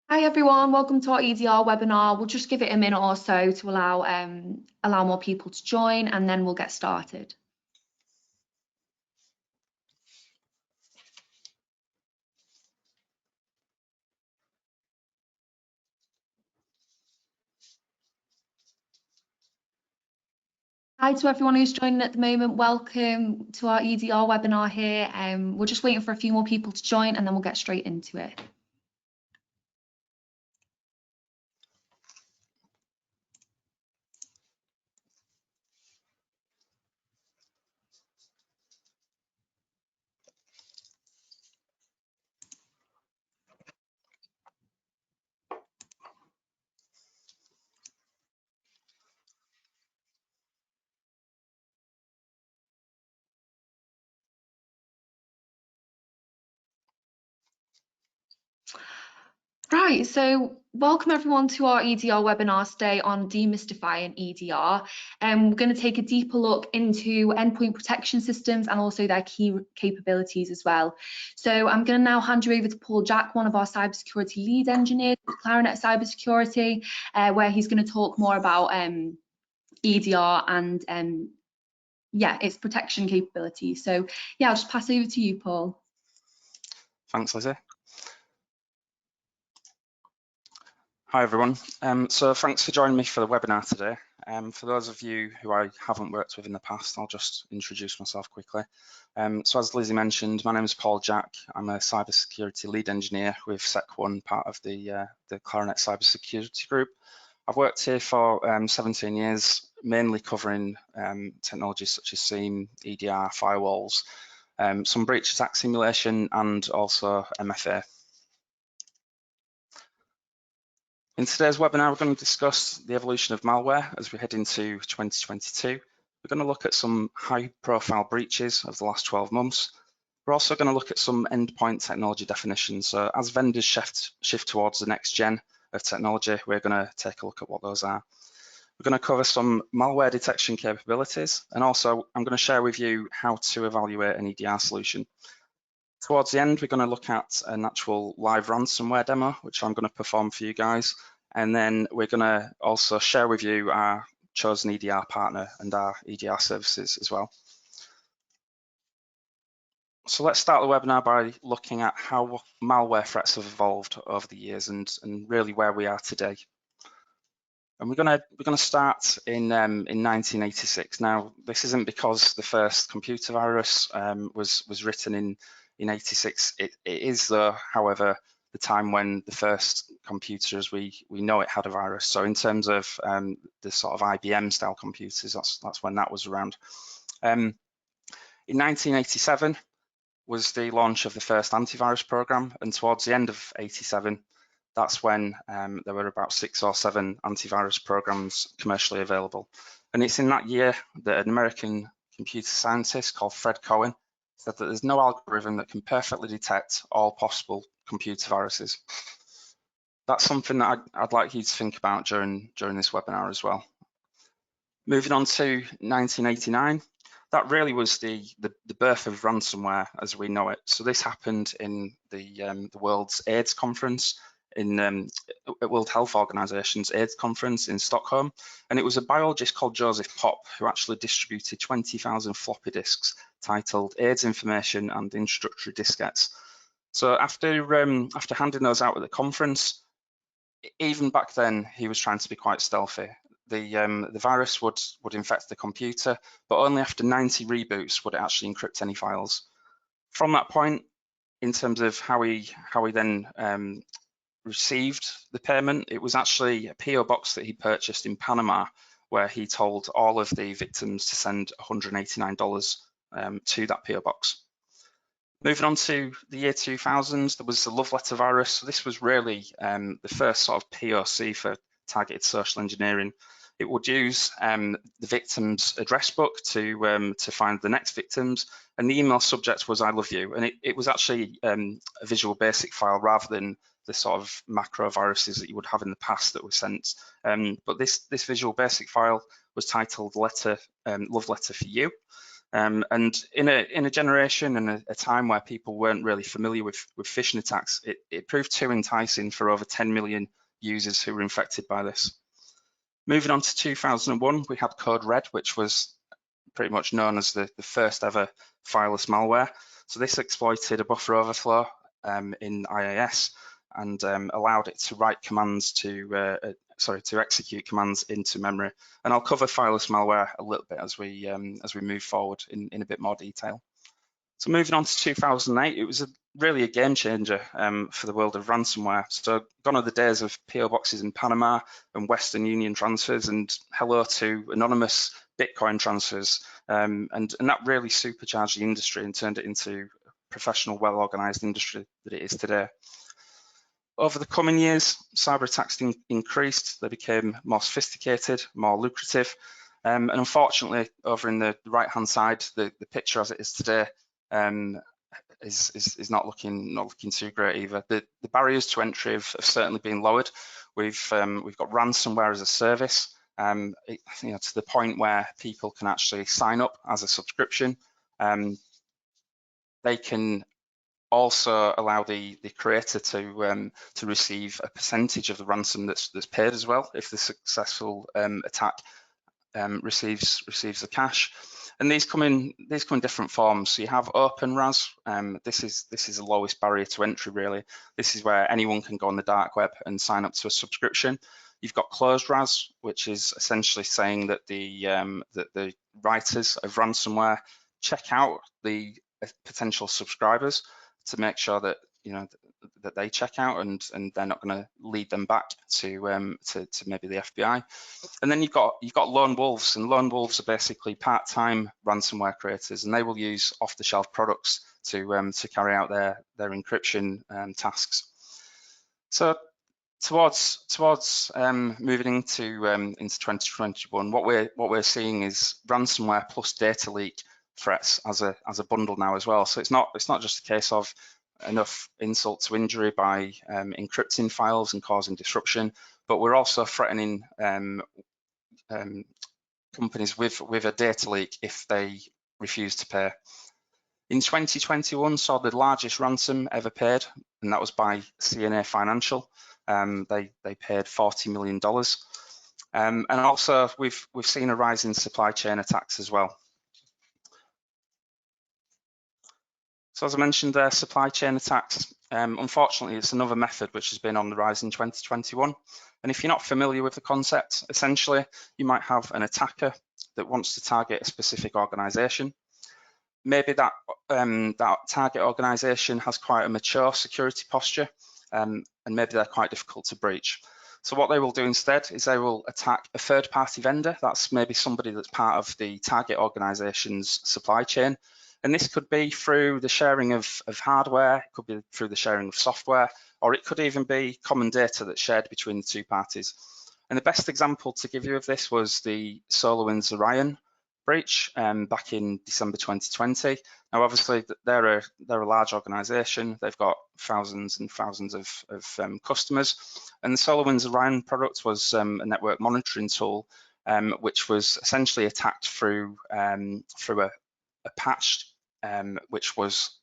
Hi everyone, welcome to our EDR webinar. We'll just give it a minute or so to allow more people to join, and then we'll get started. Hi to everyone who's joining at the moment. Welcome to our EDR webinar here. We're just waiting for a few more people to join, and then we'll get straight into it. Right, so welcome everyone to our EDR webinar today on demystifying EDR. We're going to take a deeper look into endpoint protection systems and also their key capabilities as well. So I'm going to now hand you over to Paul Jack, one of our cybersecurity lead engineers at Claranet Cyber Security, where he's going to talk more about EDR and its protection capabilities. So yeah, I'll just pass over to you, Paul. Thanks, Lizzie. Hi everyone. So thanks for joining me for the webinar today. For those of you who I haven't worked with in the past, I'll just introduce myself quickly. So as Lizzie mentioned, my name is Paul Jack. I'm a cybersecurity lead engineer with Sec1, part of the Claranet Cyber Security group. I've worked here for 17 years, mainly covering technologies such as SIEM, EDR, firewalls, some breach attack simulation, and also MFA. In today's webinar, we're going to discuss the evolution of malware as we head into 2022. We're going to look at some high-profile breaches of the last 12 months. We're also going to look at some endpoint technology definitions. So as vendors shift towards the next gen of technology, we're going to take a look at what those are. We're going to cover some malware detection capabilities, and also I'm going to share with you how to evaluate an EDR solution. Towards the end, we're going to look at an actual live ransomware demo, which I'm going to perform for you guys. And then we're going to also share with you our chosen EDR partner and our EDR services as well. So let's start the webinar by looking at how malware threats have evolved over the years and really where we are today. And we're going to start in 1986. Now, this isn't because the first computer virus was written in 86. It is, though, however, the time when the first computer as we know it had a virus. So in terms of the sort of IBM style computers, that's when that was around. In 1987 was the launch of the first antivirus program, and towards the end of 87, that's when there were about 6 or 7 antivirus programs commercially available. And it's in that year that an American computer scientist called Fred Cohen said that there's no algorithm that can perfectly detect all possible computer viruses. That's something that I'd like you to think about during this webinar as well. Moving on to 1989, that really was the birth of ransomware as we know it. So this happened in the world's AIDS conference, in World Health Organization's AIDS conference in Stockholm, and it was a biologist called Joseph Popp who actually distributed 20,000 floppy disks titled AIDS Information and Introductory Diskettes. So after handing those out at the conference, even back then he was trying to be quite stealthy. The virus would infect the computer, but only after 90 reboots would it actually encrypt any files. From that point, in terms of how he then received the payment, it was actually a PO box that he purchased in Panama, where he told all of the victims to send $189 to that PO box. Moving on to the year 2000, there was the love letter virus. So this was really the first sort of POC for targeted social engineering. It would use the victim's address book to find the next victims, and the email subject was "I love you," and it was actually a Visual Basic file rather than the sort of macro viruses that you would have in the past that were sent. But this Visual Basic file was titled "Love Letter for You." And in a generation and a time where people weren't really familiar with phishing attacks, it proved too enticing for over 10 million users who were infected by this. Moving on to 2001, we had Code Red, which was pretty much known as the first ever Fireless malware. So this exploited a buffer overflow in IIS and allowed it to write commands to execute commands into memory. And I'll cover Fireless malware a little bit as we move forward in a bit more detail. So moving on to 2008, it was really a game changer for the world of ransomware. So gone are the days of PO boxes in Panama and Western Union transfers, and hello to anonymous Bitcoin transfers. And that really supercharged the industry and turned it into a professional, well-organized industry that it is today. Over the coming years, cyber attacks increased. They became more sophisticated, more lucrative. And unfortunately, over in the right-hand side, the picture as it is today is not looking too great either. The barriers to entry have certainly been lowered. We've got ransomware as a service, to the point where people can actually sign up as a subscription. They can also allow the creator to receive a percentage of the ransom that's paid as well if the successful attack receives the cash. And these come in different forms. So you have open RAS. This is the lowest barrier to entry, really. This is where anyone can go on the dark web and sign up to a subscription. You've got closed RAS, which is essentially saying that the writers of ransomware check out the potential subscribers to make sure that that they check out and they're not going to lead them back to maybe the FBI. And then you've got lone wolves, and lone wolves are basically part-time ransomware creators, and they will use off-the-shelf products to carry out their encryption tasks. So towards moving into 2021, what we're seeing is ransomware plus data leak threats as a bundle now as well. So it's not just a case of enough insult to injury by encrypting files and causing disruption, but we're also threatening companies with a data leak if they refuse to pay. In 2021, saw the largest ransom ever paid, and that was by CNA Financial. They paid $40 million. And also we've seen a rise in supply chain attacks as well. So as I mentioned there, supply chain attacks, unfortunately, it's another method which has been on the rise in 2021. And if you're not familiar with the concept, essentially, you might have an attacker that wants to target a specific organization. Maybe that target organization has quite a mature security posture, and maybe they're quite difficult to breach. So what they will do instead is they will attack a third-party vendor. That's maybe somebody that's part of the target organization's supply chain. And this could be through the sharing of hardware, it could be through the sharing of software, or it could even be common data that's shared between the two parties. And the best example to give you of this was the SolarWinds Orion breach back in December 2020. Now, obviously, they're a large organization. They've got thousands and thousands of customers. And the SolarWinds Orion product was a network monitoring tool, which was essentially attacked through a patch, which was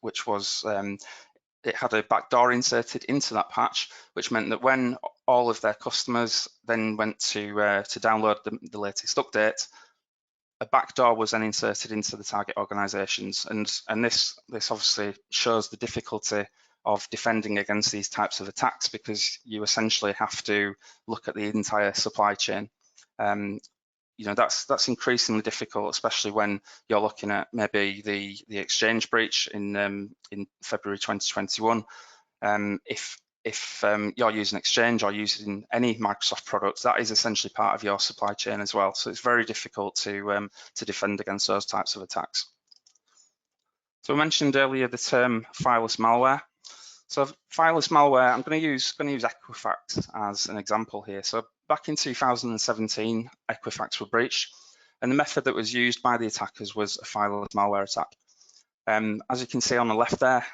it had a backdoor inserted into that patch, which meant that when all of their customers then went to download the latest update, a backdoor was then inserted into the target organizations, and this obviously shows the difficulty of defending against these types of attacks, because you essentially have to look at the entire supply chain. That's increasingly difficult, especially when you're looking at maybe the exchange breach in February 2021. If you're using Exchange or using any Microsoft products, that is essentially part of your supply chain as well. So it's very difficult to defend against those types of attacks. So I mentioned earlier the term Fireless malware. So Fireless malware, I'm going to use Equifax as an example here. So back in 2017, Equifax were breached, and the method that was used by the attackers was a Fireless malware attack. As you can see on the left there,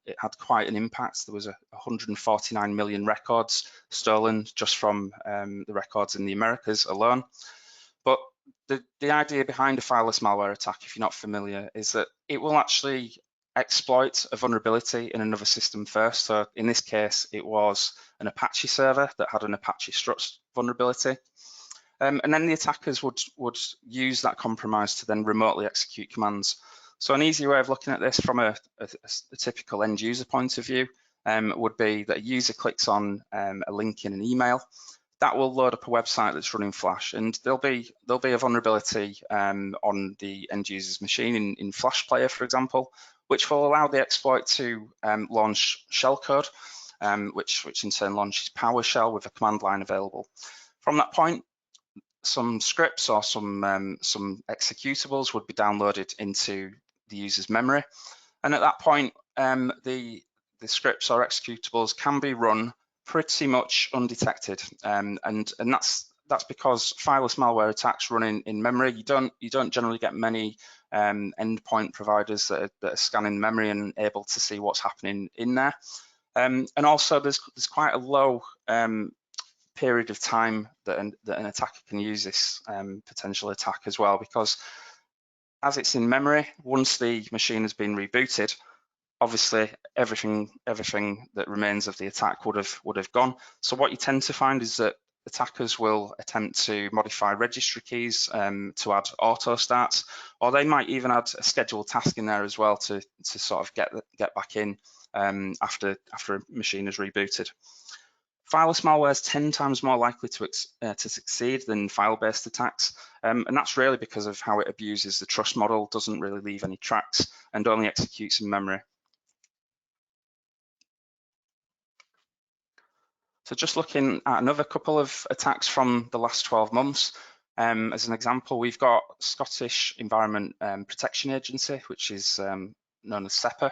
it had quite an impact. There was 149 million records stolen just from the records in the Americas alone. But the idea behind a fileless malware attack, if you're not familiar, is that it will actually exploit a vulnerability in another system first. So in this case, it was an Apache server that had an Apache struts vulnerability. And then the attackers would use that compromise to then remotely execute commands. So an easy way of looking at this from a typical end user point of view would be that a user clicks on a link in an email. That will load up a website that's running Flash, and there'll be a vulnerability on the end user's machine in Flash Player, for example, which will allow the exploit to launch shellcode, which in turn launches PowerShell with a command line available. From that point, some scripts or some executables would be downloaded into the user's memory, and at that point, the scripts or executables can be run pretty much undetected, and that's because fileless malware attacks run in memory. You don't generally get many endpoint providers that are scanning memory and able to see what's happening in there, and also there's quite a low period of time that an attacker can use this potential attack as well, because as it's in memory, once the machine has been rebooted, obviously everything that remains of the attack would have gone. So what you tend to find is that attackers will attempt to modify registry keys to add auto starts, or they might even add a scheduled task in there as well to sort of get back in after a machine is rebooted. Fileless malware is 10 times more likely to succeed than file-based attacks, and that's really because of how it abuses the trust model, doesn't really leave any tracks, and only executes in memory. So just looking at another couple of attacks from the last 12 months, as an example, we've got Scottish Environment Protection Agency, which is known as SEPA.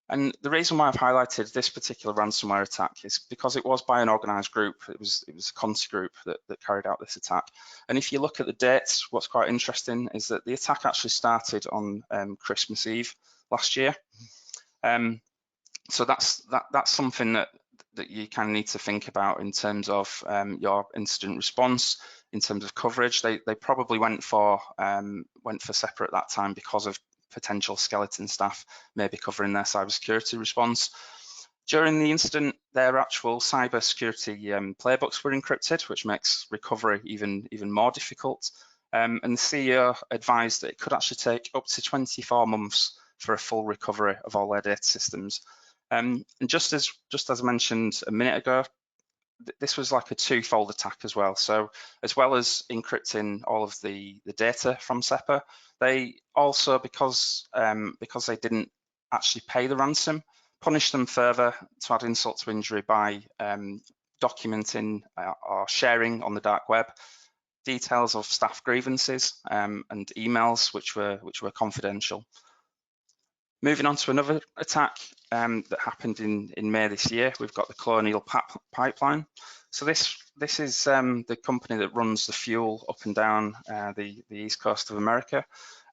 And the reason why I've highlighted this particular ransomware attack is because it was by an organised group. It was a Conti group that carried out this attack. And if you look at the dates, what's quite interesting is that the attack actually started on Christmas Eve last year. So that's something that you kind of need to think about in terms of your incident response, in terms of coverage. They probably went for SEPA at that time because of potential skeleton staff maybe covering their cybersecurity response. During the incident, their actual cybersecurity playbooks were encrypted, which makes recovery even more difficult. And the CEO advised that it could actually take up to 24 months for a full recovery of all their data systems. And just as I mentioned a minute ago, this was like a twofold attack as well. So as well as encrypting all of the data from SEPA, they also, because they didn't actually pay the ransom, punished them further to add insult to injury by documenting or sharing on the dark web details of staff grievances and emails which were confidential. Moving on to another attack that happened in May this year, we've got the Colonial Pipeline. So this is the company that runs the fuel up and down the east coast of America.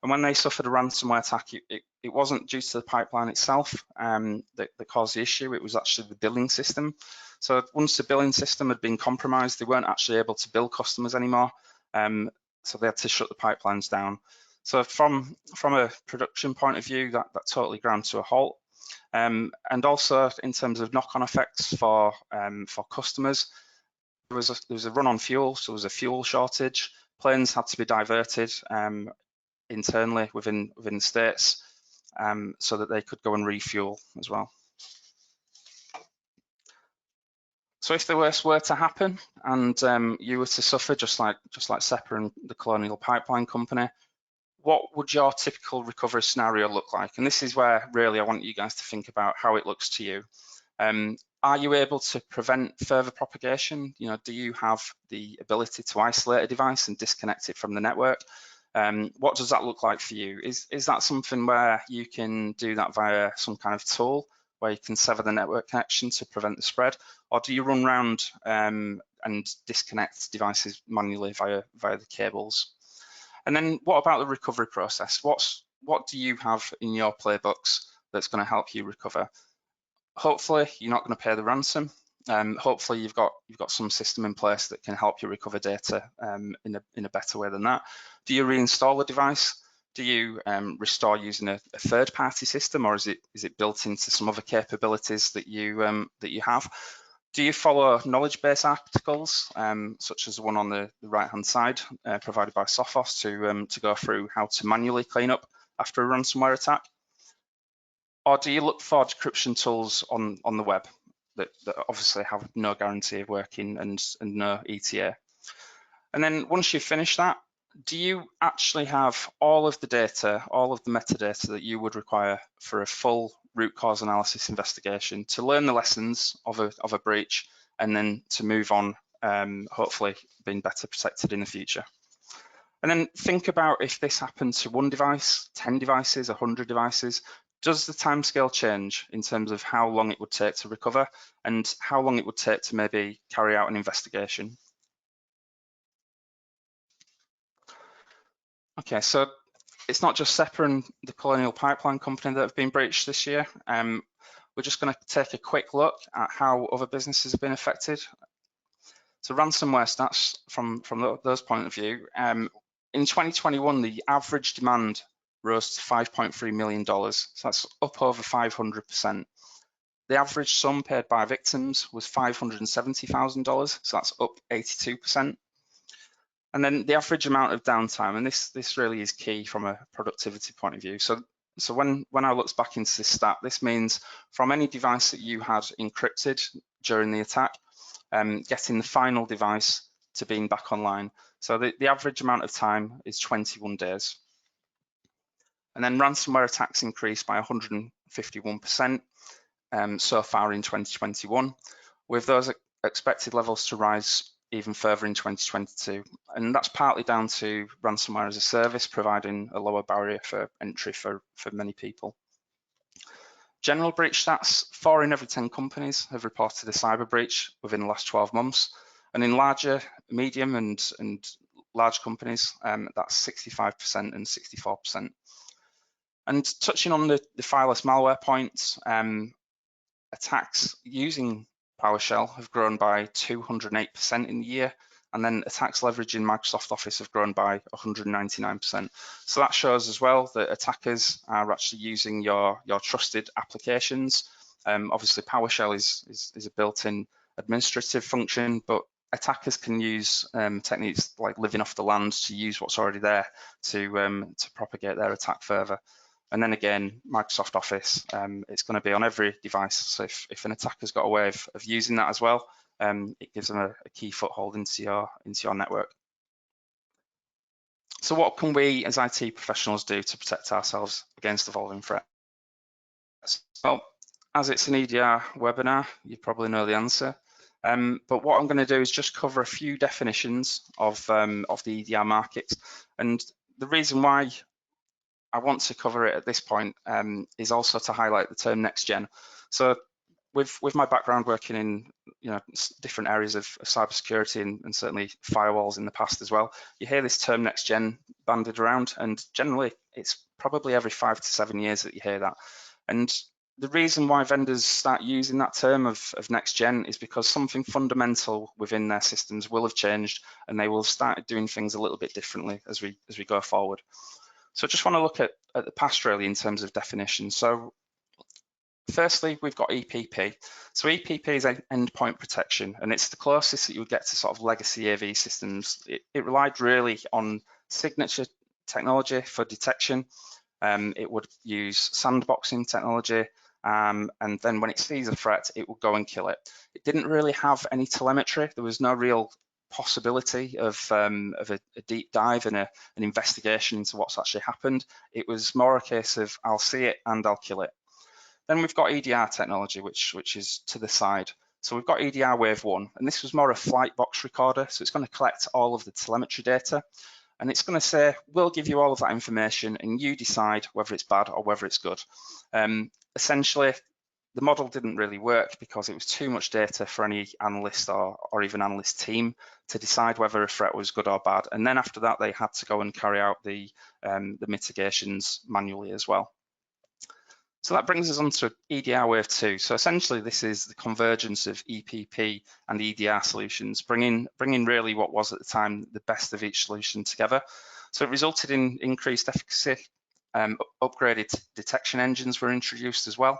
And when they suffered a ransomware attack, it wasn't due to the pipeline itself that caused the issue. It was actually the billing system. So once the billing system had been compromised, they weren't actually able to bill customers anymore. So they had to shut the pipelines down. So from a production point of view, that totally ground to a halt. And also in terms of knock-on effects for customers, there was a run on fuel, so there was a fuel shortage. Planes had to be diverted internally within the states so that they could go and refuel as well. So if the worst were to happen and you were to suffer just like SEPA and the Colonial Pipeline Company, what would your typical recovery scenario look like? And this is where really I want you guys to think about how it looks to you. Are you able to prevent further propagation? Do you have the ability to isolate a device and disconnect it from the network? What does that look like for you? Is that something where you can do that via some kind of tool where you can sever the network connection to prevent the spread? Or do you run around and disconnect devices manually via the cables? And then what about the recovery process? What do you have in your playbooks that's going to help you recover? Hopefully you're not going to pay the ransom. Hopefully you've got some system in place that can help you recover data in a better way than that. Do you reinstall a device? Do you restore using a third-party system, or is it built into some other capabilities that you have? Do you follow knowledge base articles, such as the one on the right-hand side, provided by Sophos, to go through how to manually clean up after a ransomware attack? Or do you look for decryption tools on the web that obviously have no guarantee of working and no ETA? And then once you've finished that, do you actually have all of the data, all of the metadata that you would require for a full root cause analysis investigation to learn the lessons of a breach and then to move on, hopefully being better protected in the future? And then think about if this happened to 1 device, 10 devices, 100 devices. Does the timescale change in terms of how long it would take to recover and how long it would take to maybe carry out an investigation? Okay, so it's not just SEPA and the Colonial Pipeline Company that have been breached this year. We're just going to take a quick look at how other businesses have been affected. So ransomware stats from those point of view. In 2021, the average demand rose to $5.3 million. So that's up over 500%. The average sum paid by victims was $570,000. So that's up 82%. And then the average amount of downtime, and this really is key from a productivity point of view. So when I looked back into this stat, this means from any device that you had encrypted during the attack, getting the final device to being back online. So the average amount of time is 21 days. And then ransomware attacks increased by 151% so far in 2021, with those expected levels to rise even further in 2022. And that's partly down to ransomware as a service, providing a lower barrier for entry for many people. General breach stats, 4 in every 10 companies have reported a cyber breach within the last 12 months. And in larger, medium and large companies, that's 65% and 64%. And touching on the Fireless malware points, attacks using PowerShell have grown by 208% in the year, and then attacks leveraging Microsoft Office have grown by 199%. So that shows as well that attackers are actually using your trusted applications. Obviously, PowerShell is a built-in administrative function, but attackers can use techniques like living off the land to use what's already there to propagate their attack further. And then again, Microsoft Office, it's going to be on every device. So if an attacker's got a way of using that as well, it gives them a key foothold into your network. So what can we as IT professionals do to protect ourselves against evolving threats? Well, as it's an EDR webinar, you probably know the answer. But what I'm going to do is just cover a few definitions of the EDR market. And the reason why I want to cover it at this point is also to highlight the term next gen. So with my background working in different areas of cybersecurity and certainly firewalls in the past as well, you hear this term next gen bandied around, and generally it's probably every 5 to 7 years that you hear that. And the reason why vendors start using that term of next gen is because something fundamental within their systems will have changed, and they will start doing things a little bit differently as we go forward. So I just want to look at the past really in terms of definition. So firstly, we've got EPP. So EPP is endpoint protection, and it's the closest that you would get to sort of legacy AV systems. It relied really on signature technology for detection. It would use sandboxing technology, and then when it sees a threat, it would go and kill it. It didn't really have any telemetry. There was no real possibility of a deep dive and an investigation into what's actually happened. It was more a case of I'll see it and I'll kill it. Then we've got EDR technology, which is to the side. So we've got EDR Wave 1, and this was more a flight box recorder. So it's going to collect all of the telemetry data, and it's going to say, we'll give you all of that information and you decide whether it's bad or whether it's good. Essentially, the model didn't really work because it was too much data for any analyst or even analyst team to decide whether a threat was good or bad. And then after that, they had to go and carry out the mitigations manually as well. So that brings us on to EDR Wave 2. So essentially this is the convergence of EPP and EDR solutions, bringing really what was at the time the best of each solution together. So it resulted in increased efficacy, upgraded detection engines were introduced as well.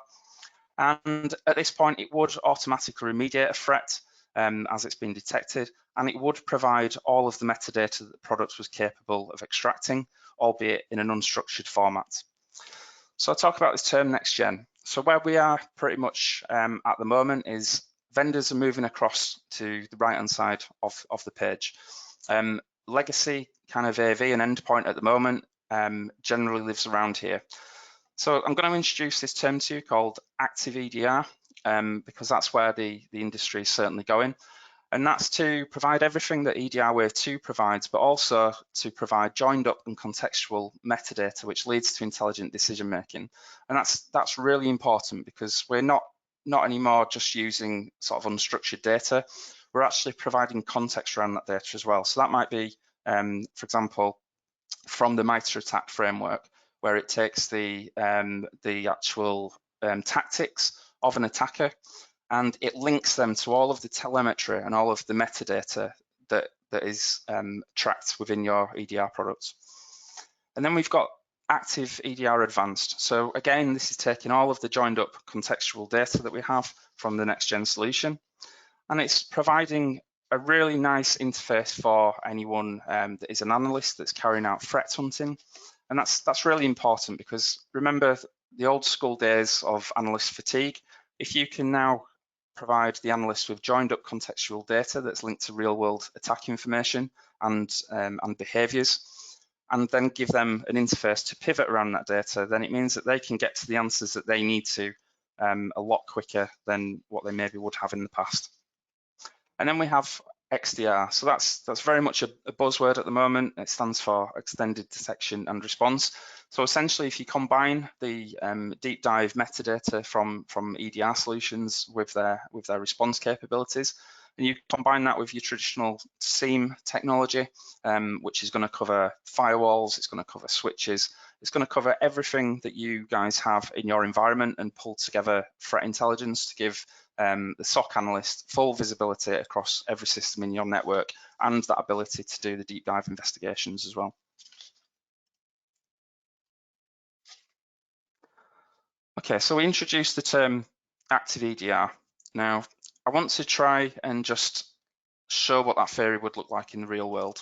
And at this point, it would automatically remediate a threat as it's been detected, and it would provide all of the metadata that the product was capable of extracting, albeit in an unstructured format. So I'll talk about this term next gen. So where we are pretty much at the moment is vendors are moving across to the right-hand side of the page. Legacy kind of AV and endpoint at the moment generally lives around here. So I'm going to introduce this term to you called active EDR because that's where the industry is certainly going. And that's to provide everything that EDR Wave 2 provides, but also to provide joined up and contextual metadata, which leads to intelligent decision making. And that's really important because we're not anymore just using sort of unstructured data. We're actually providing context around that data as well. So that might be, for example, from the MITRE ATT&CK framework, where it takes the actual tactics of an attacker and it links them to all of the telemetry and all of the metadata that is tracked within your EDR products. And then we've got active EDR Advanced. So again, this is taking all of the joined up contextual data that we have from the next gen solution, and it's providing a really nice interface for anyone that is an analyst that's carrying out threat hunting. And that's really important because remember the old school days of analyst fatigue. If you can now provide the analyst with joined up contextual data that's linked to real world attack information and behaviors, and then give them an interface to pivot around that data, then it means that they can get to the answers that they need to a lot quicker than what they maybe would have in the past. And then we have XDR. So that's very much a buzzword at the moment. It stands for extended detection and response. So essentially, if you combine the deep dive metadata from EDR solutions with their response capabilities, and you combine that with your traditional SIEM technology, which is going to cover firewalls, it's going to cover switches, it's going to cover everything that you guys have in your environment and pull together threat intelligence to give the SOC analyst full visibility across every system in your network and that ability to do the deep dive investigations as well. Okay, so we introduced the term active EDR. Now, I want to try and just show what that theory would look like in the real world.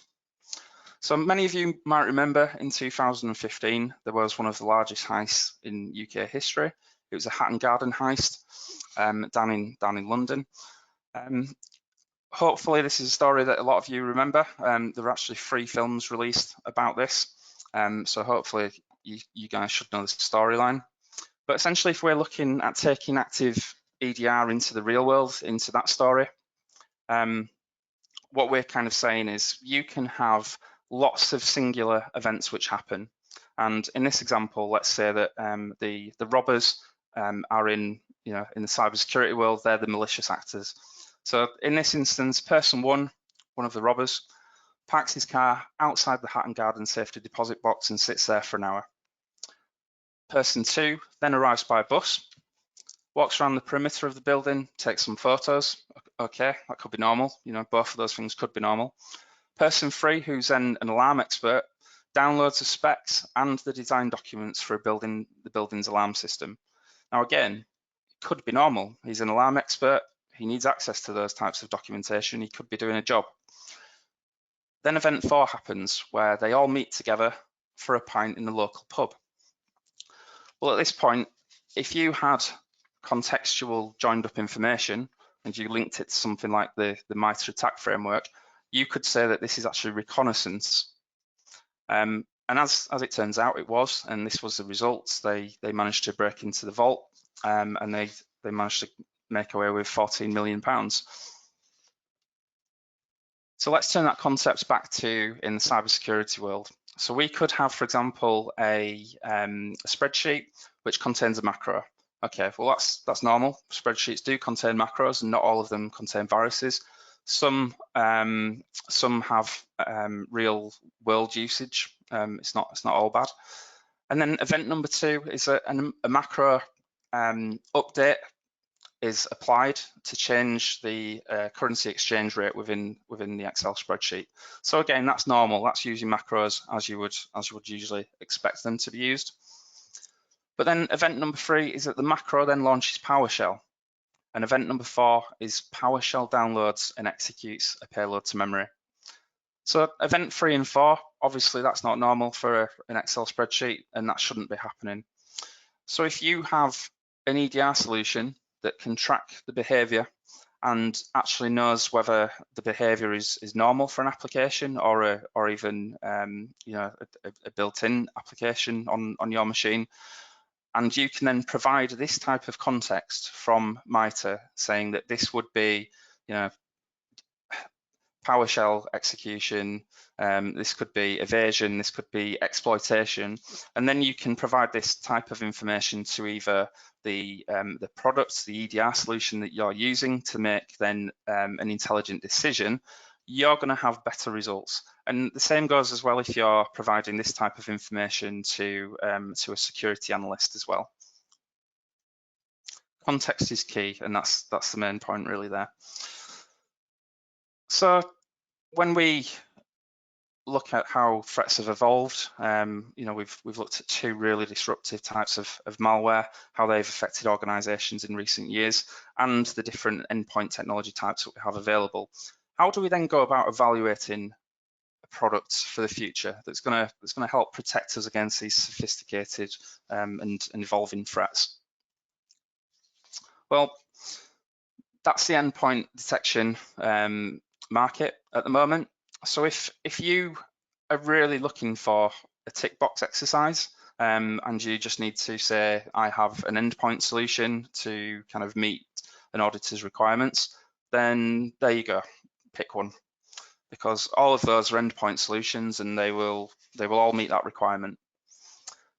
So many of you might remember in 2015, there was one of the largest heists in UK history. It was a Garden Heist down in London. Hopefully this is a story that a lot of you remember. There were actually 3 films released about this. So hopefully you guys should know the storyline. But essentially, if we're looking at taking active EDR into the real world, into that story, what we're kind of saying is you can have lots of singular events which happen. And in this example, let's say that the robbers are in the cybersecurity world, they're the malicious actors. So in this instance, person one of the robbers, parks his car outside the Hatton Garden safety deposit box and sits there for an hour. Person 2 then arrives by bus, walks around the perimeter of the building, takes some photos. Okay, that could be normal. Both of those things could be normal. Person 3, who's then an alarm expert, downloads the specs and the design documents for the building's alarm system. Now again, it could be normal. He's an alarm expert. He needs access to those types of documentation. He could be doing a job. Then event 4 happens where they all meet together for a pint in the local pub. Well, at this point, if you had contextual joined up information and you linked it to something like the MITRE ATT&CK framework, you could say that this is actually reconnaissance. And as it turns out, it was, and this was the results. They managed to break into the vault and they managed to make away with £14 million. So let's turn that concept back to in the cybersecurity world. So we could have, for example, a spreadsheet which contains a macro. Okay, well that's normal. Spreadsheets do contain macros, and not all of them contain viruses. Some have real world usage. It's not all bad. And then event number 2 is a macro update is applied to change the currency exchange rate within the Excel spreadsheet. So again, that's normal. That's using macros as you would usually expect them to be used. But then event number 3 is that the macro then launches PowerShell. And event number 4 is PowerShell downloads and executes a payload to memory. So event 3 and 4, obviously that's not normal for an Excel spreadsheet, and that shouldn't be happening. So if you have an EDR solution that can track the behavior and actually knows whether the behavior is normal for an application or even a built-in application on your machine, and you can then provide this type of context from MITRE saying that this would be, PowerShell execution, this could be evasion, this could be exploitation, and then you can provide this type of information to either the products, the EDR solution that you're using to make then an intelligent decision. You're going to have better results. And the same goes as well if you're providing this type of information to a security analyst as well. Context is key, and that's the main point really there. So when we look at how threats have evolved, we've looked at 2 really disruptive types of malware, how they've affected organizations in recent years, and the different endpoint technology types that we have available. How do we then go about evaluating a product for the future that's going to help protect us against these sophisticated and evolving threats? Well, that's the endpoint detection market at the moment. So if you are really looking for a tick box exercise and you just need to say, I have an endpoint solution to kind of meet an auditor's requirements, then there you go, pick one. Because all of those are endpoint solutions and they will all meet that requirement.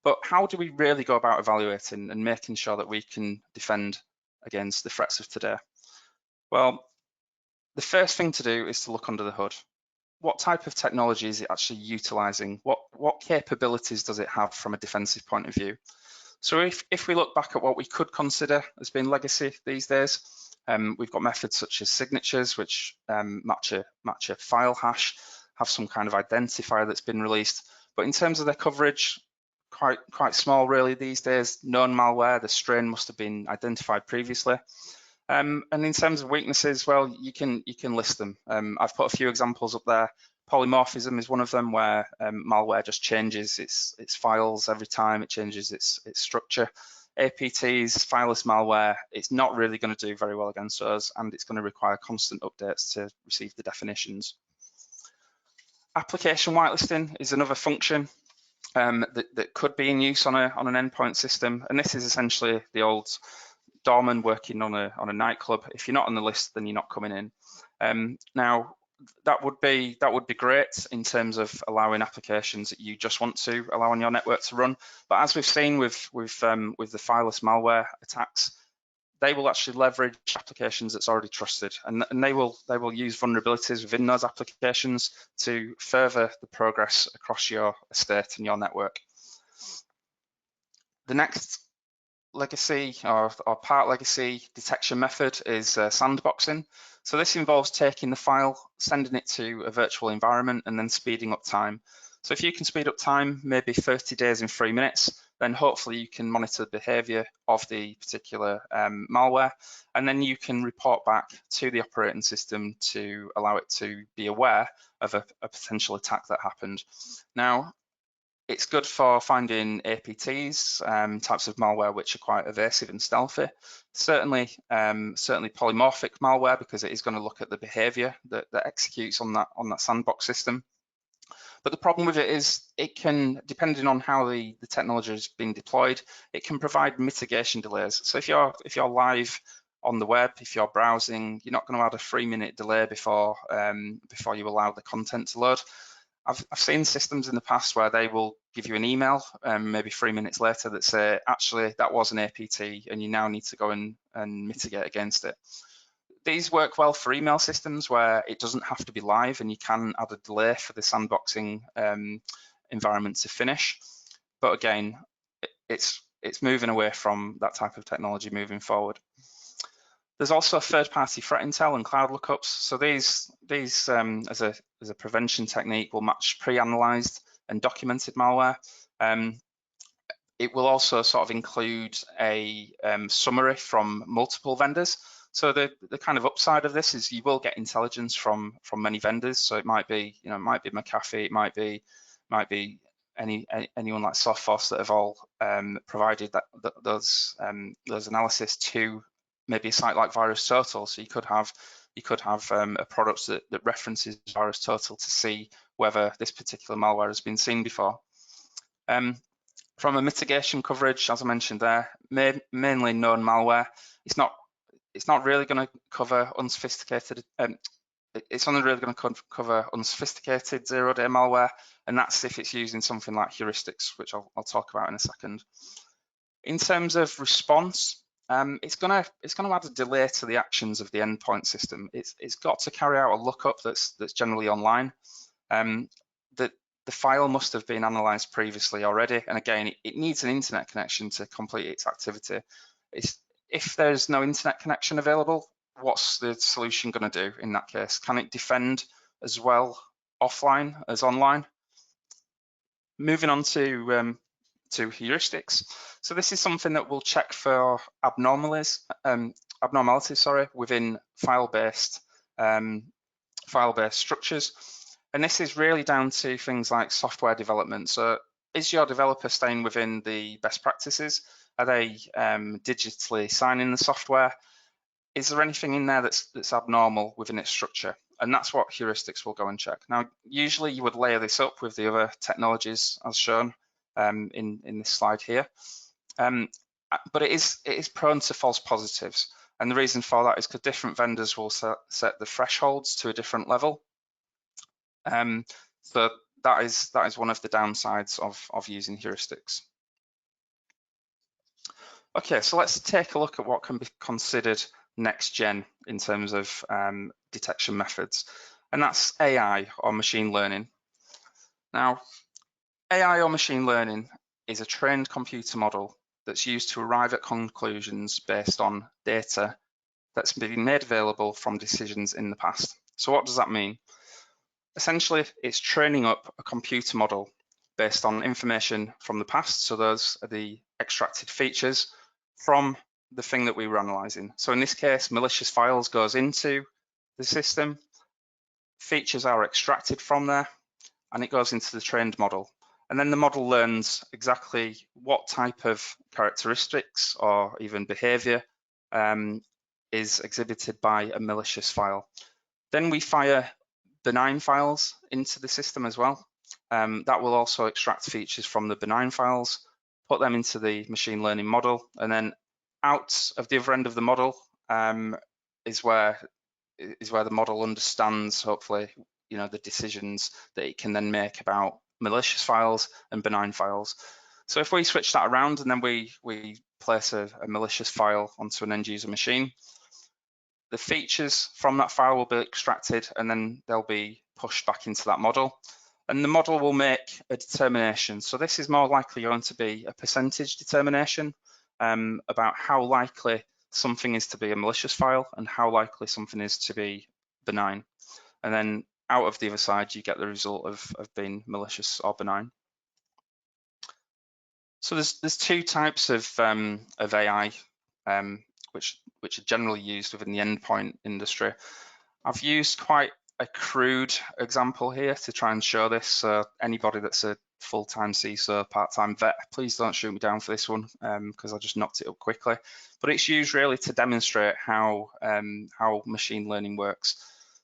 But how do we really go about evaluating and making sure that we can defend against the threats of today? Well, the first thing to do is to look under the hood. What type of technology is it actually utilizing? What capabilities does it have from a defensive point of view? So if we look back at what we could consider as being legacy these days, we've got methods such as signatures, which match a file hash, have some kind of identifier that's been released. But in terms of their coverage, quite small really these days. Known malware, the strain must have been identified previously. And in terms of weaknesses, well, you can list them. I've put a few examples up there. Polymorphism is one of them, where malware just changes its files every time it changes its structure. APTs, Fireless malware, it's not really going to do very well against those, and it's going to require constant updates to receive the definitions. Application whitelisting is another function that could be in use on an endpoint system, and this is essentially the old doorman working on a nightclub. If you're not on the list, then you're not coming in. Now, that would be great in terms of allowing applications that you just want to allow on your network to run. But as we've seen with the Fireless malware attacks, they will actually leverage applications that's already trusted, and they will use vulnerabilities within those applications to further the progress across your estate and your network. The next legacy or part legacy detection method is sandboxing. So this involves taking the file, sending it to a virtual environment, and then speeding up time. So if you can speed up time, maybe 30 days in 3 minutes, then hopefully you can monitor the behavior of the particular malware, and then you can report back to the operating system to allow it to be aware of a potential attack that happened. Now, it's good for finding APTs, types of malware which are quite evasive and stealthy. Certainly polymorphic malware, because it is going to look at the behavior that executes on that sandbox system. But the problem with it is it can, depending on how the technology has been deployed, it can provide mitigation delays. So if you're live on the web, if you're browsing, you're not going to add a 3-minute delay before you allow the content to load. I've seen systems in the past where they will give you an email, maybe 3 minutes later, that say, actually, that was an APT and you now need to go and mitigate against it. These work well for email systems where it doesn't have to be live and you can add a delay for the sandboxing environment to finish. But again, it's it's moving away from that type of technology moving forward. There's also third-party threat intel and cloud lookups. So these as a prevention technique will match pre-analyzed and documented malware. It will also sort of include a summary from multiple vendors. So the kind of upside of this is you will get intelligence from many vendors. So it might be, it might be McAfee, it might be anyone like Sophos that have all provided those analysis to maybe a site like VirusTotal. So you could have a product that references VirusTotal to see whether this particular malware has been seen before. From a mitigation coverage, as I mentioned there, mainly known malware. It's not really going to cover unsophisticated. It's only really going to cover unsophisticated zero-day malware, and that's if it's using something like heuristics, which I'll talk about in a second. In terms of response, it's going to add a delay to the actions of the endpoint system. It's got to carry out a lookup that's generally online. The file must have been analysed previously already, and again, it needs an internet connection to complete its activity. If there's no internet connection available, what's the solution going to do in that case? Can it defend as well offline as online? Moving on to heuristics. So this is something that will check for abnormalities within file-based structures. And this is really down to things like software development. So is your developer staying within the best practices? Are they digitally signing the software? Is there anything in there that's abnormal within its structure? And that's what heuristics will go and check. Now, usually you would layer this up with the other technologies as shown in this slide here. But it is prone to false positives. And the reason for that is because different vendors will set the thresholds to a different level. So that is one of the downsides of using heuristics. Okay, so let's take a look at what can be considered next gen in terms of detection methods, and that's AI or machine learning. Now, AI or machine learning is a trained computer model that's used to arrive at conclusions based on data that's been made available from decisions in the past. So what does that mean? Essentially, it's training up a computer model based on information from the past. So those are the extracted features from the thing that we were analyzing. So in this case, malicious files goes into the system, features are extracted from there, and it goes into the trained model. And then the model learns exactly what type of characteristics or even behavior is exhibited by a malicious file. Then we fire benign files into the system as well. That will also extract features from the benign files, put them into the machine learning model, and then out of the other end of the model is where the model understands, hopefully, the decisions that it can then make about malicious files and benign files. So if we switch that around and then we place a malicious file onto an end user machine, the features from that file will be extracted and then they'll be pushed back into that model. And the model will make a determination. So this is more likely going to be a percentage determination about how likely something is to be a malicious file and how likely something is to be benign. And then out of the other side, you get the result of being malicious or benign. So there's two types of AI which are generally used within the endpoint industry. I've used quite a crude example here to try and show this. So anybody that's a full-time CISO, part-time vet, please don't shoot me down for this one because I just knocked it up quickly. But it's used really to demonstrate how machine learning works.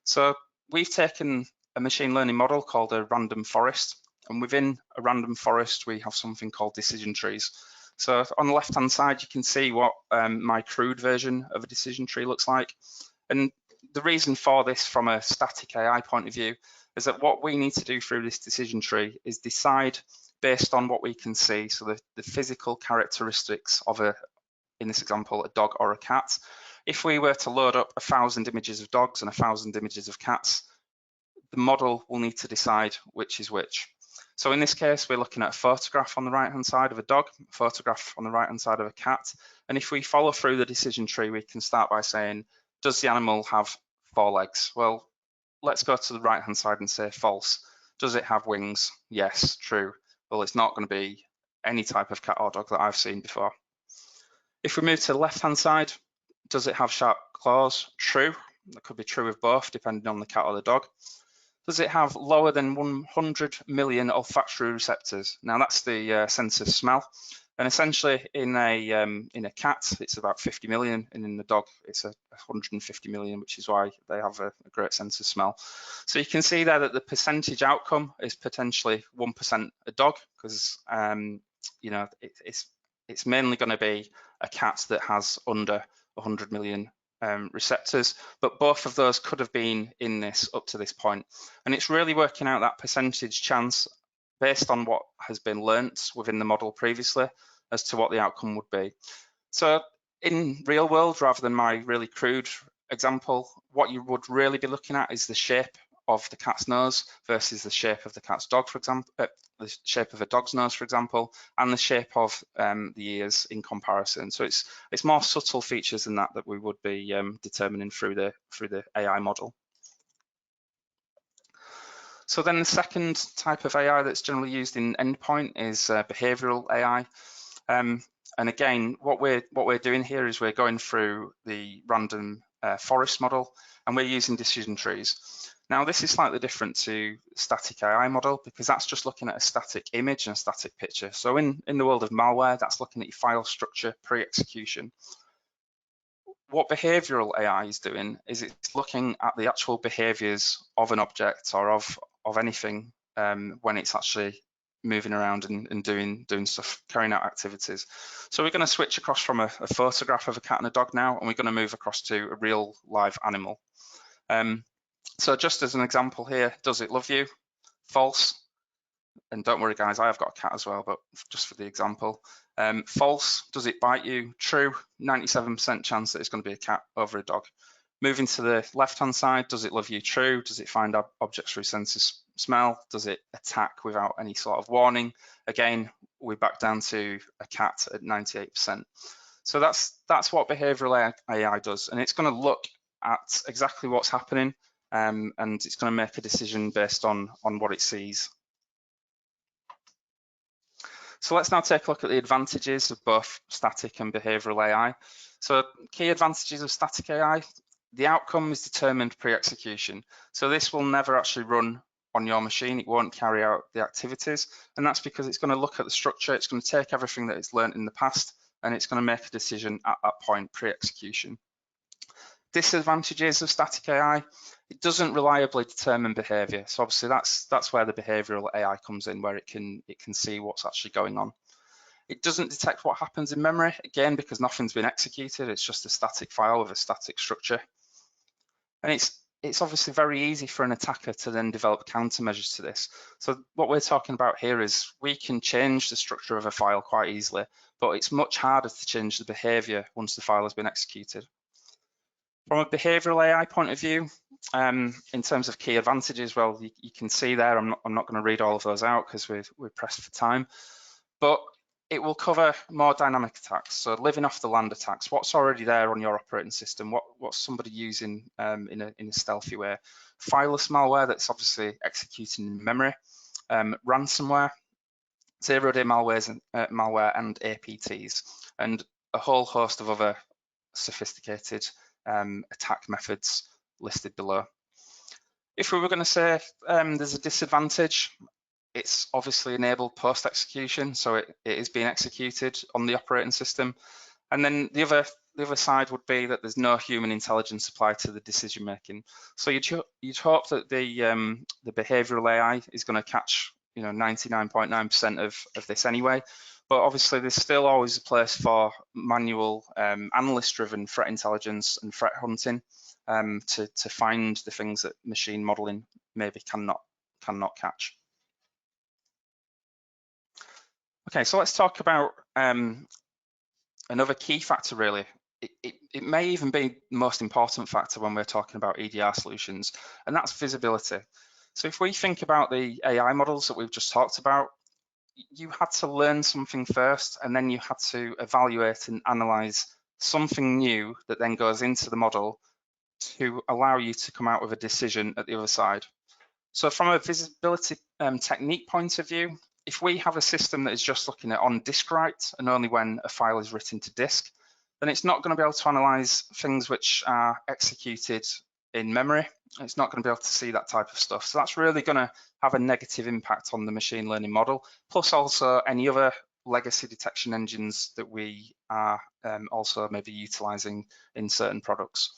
So we've taken a machine learning model called a random forest, and within a random forest we have something called decision trees. So on the left-hand side, you can see what my crude version of a decision tree looks like. And the reason for this from a static AI point of view is that what we need to do through this decision tree is decide based on what we can see, so the physical characteristics of in this example, a dog or a cat. If we were to load up 1,000 images of dogs and 1,000 images of cats, the model will need to decide which is which. So in this case, we're looking at a photograph on the right-hand side of a dog, a photograph on the right-hand side of a cat. And if we follow through the decision tree, we can start by saying, does the animal have 4 legs? Well, let's go to the right-hand side and say false. Does it have wings? Yes, true. Well, it's not going to be any type of cat or dog that I've seen before. If we move to the left-hand side, does it have sharp claws? True. That could be true of both, depending on the cat or the dog. Does it have lower than 100 million olfactory receptors? Now that's the sense of smell, and essentially in a cat it's about 50 million, and in the dog it's 150 million, which is why they have a great sense of smell. So you can see there that the percentage outcome is potentially 1% a dog, because you know, it's mainly going to be a cat that has under 100 million receptors, but both of those could have been in this up to this point. And it's really working out that percentage chance based on what has been learnt within the model previously as to what the outcome would be. So in real world, rather than my really crude example, what you would really be looking at is the shape of the cat's nose versus the shape of the cat's dog, for example, the shape of a dog's nose, for example, and the shape of the ears in comparison. So it's more subtle features than that we would be determining through the AI model. So then the second type of AI that's generally used in Endpoint is behavioral AI. And again, what we're doing here is we're going through the random forest model, and we're using decision trees. Now, this is slightly different to static AI model because that's just looking at a static image and a static picture. So in the world of malware, that's looking at your file structure pre-execution. What behavioral AI is doing is it's looking at the actual behaviors of an object or of anything when it's actually moving around and doing stuff, carrying out activities. So we're going to switch across from a photograph of a cat and a dog now, and we're going to move across to a real live animal. So just as an example here, does it love you? False. And don't worry guys, I have got a cat as well, but just for the example. False. Does it bite you? True. 97% chance that it's going to be a cat over a dog. Moving to the left-hand side, does it love you? True. Does it find objects through sense of smell? Does it attack without any sort of warning? Again, we're back down to a cat at 98%. So that's what behavioral AI does, and it's going to look at exactly what's happening, and it's going to make a decision based on what it sees. So let's now take a look at the advantages of both static and behavioral AI. So key advantages of static AI: the outcome is determined pre-execution. So this will never actually run on your machine. It won't carry out the activities, and that's because it's going to look at the structure. It's going to take everything that it's learned in the past, and it's going to make a decision at that point pre-execution. Disadvantages of static AI: it doesn't reliably determine behavior. So obviously that's where the behavioral AI comes in, where it can see what's actually going on. It doesn't detect what happens in memory, again, because nothing's been executed. It's just a static file with a static structure. And it's obviously very easy for an attacker to then develop countermeasures to this. So what we're talking about here is we can change the structure of a file quite easily, but it's much harder to change the behavior once the file has been executed. From a behavioral AI point of view, in terms of key advantages, well, you can see there, I'm not going to read all of those out because we're pressed for time, but it will cover more dynamic attacks. So living off the land attacks, what's already there on your operating system, what's somebody using in a stealthy way. Fireless malware that's obviously executing in memory, ransomware, zero-day malware and APTs, and a whole host of other sophisticated attack methods listed below. If we were going to say there's a disadvantage, it's obviously enabled post-execution, so it is being executed on the operating system. And then the other side would be that there's no human intelligence applied to the decision making. So you'd hope that the behavioral AI is going to catch 99.9% of this anyway. But obviously, there's still always a place for manual, analyst-driven threat intelligence and threat hunting to find the things that machine modeling maybe cannot catch. Okay, so let's talk about another key factor, really. It may even be the most important factor when we're talking about EDR solutions, and that's visibility. So if we think about the AI models that we've just talked about, you had to learn something first, and then you had to evaluate and analyze something new that then goes into the model to allow you to come out with a decision at the other side. So from a visibility technique point of view, if we have a system that is just looking at on disk write and only when a file is written to disk, then it's not going to be able to analyze things which are executed in memory. It's not going to be able to see that type of stuff. So that's really going to have a negative impact on the machine learning model, plus also any other legacy detection engines that we are also maybe utilizing in certain products.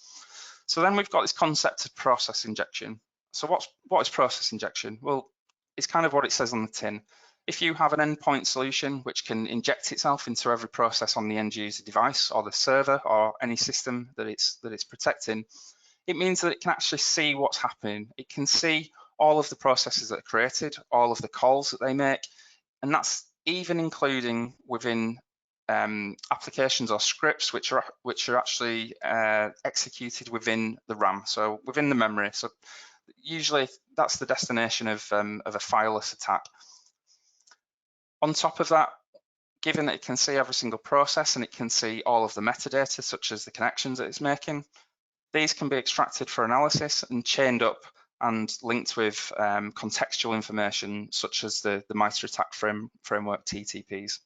So then we've got this concept of process injection. So what is process injection? Well, it's kind of what it says on the tin. If you have an endpoint solution which can inject itself into every process on the end user device or the server or any system that it's protecting, it means that it can actually see what's happening. It can see all of the processes that are created, all of the calls that they make, and that's even including within applications or scripts which are actually executed within the RAM, so within the memory. So usually that's the destination of a Fireless attack. On top of that, given that it can see every single process and it can see all of the metadata, such as the connections that it's making, these can be extracted for analysis and chained up and linked with contextual information, such as the MITRE ATT&CK framework TTPs.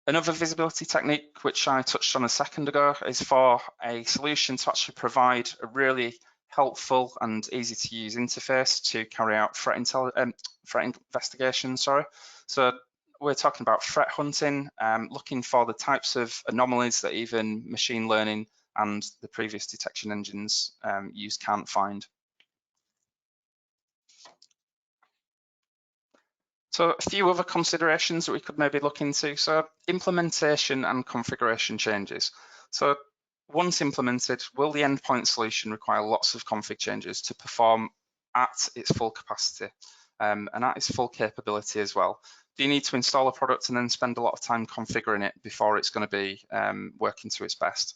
Another visibility technique, which I touched on a second ago, is for a solution to actually provide a really helpful and easy to use interface to carry out threat investigation. So we're talking about threat hunting, looking for the types of anomalies that even machine learning and the previous detection engines used can't find. So a few other considerations that we could maybe look into. So implementation and configuration changes. So once implemented, will the endpoint solution require lots of config changes to perform at its full capacity and at its full capability as well? Do you need to install a product and then spend a lot of time configuring it before it's going to be working to its best?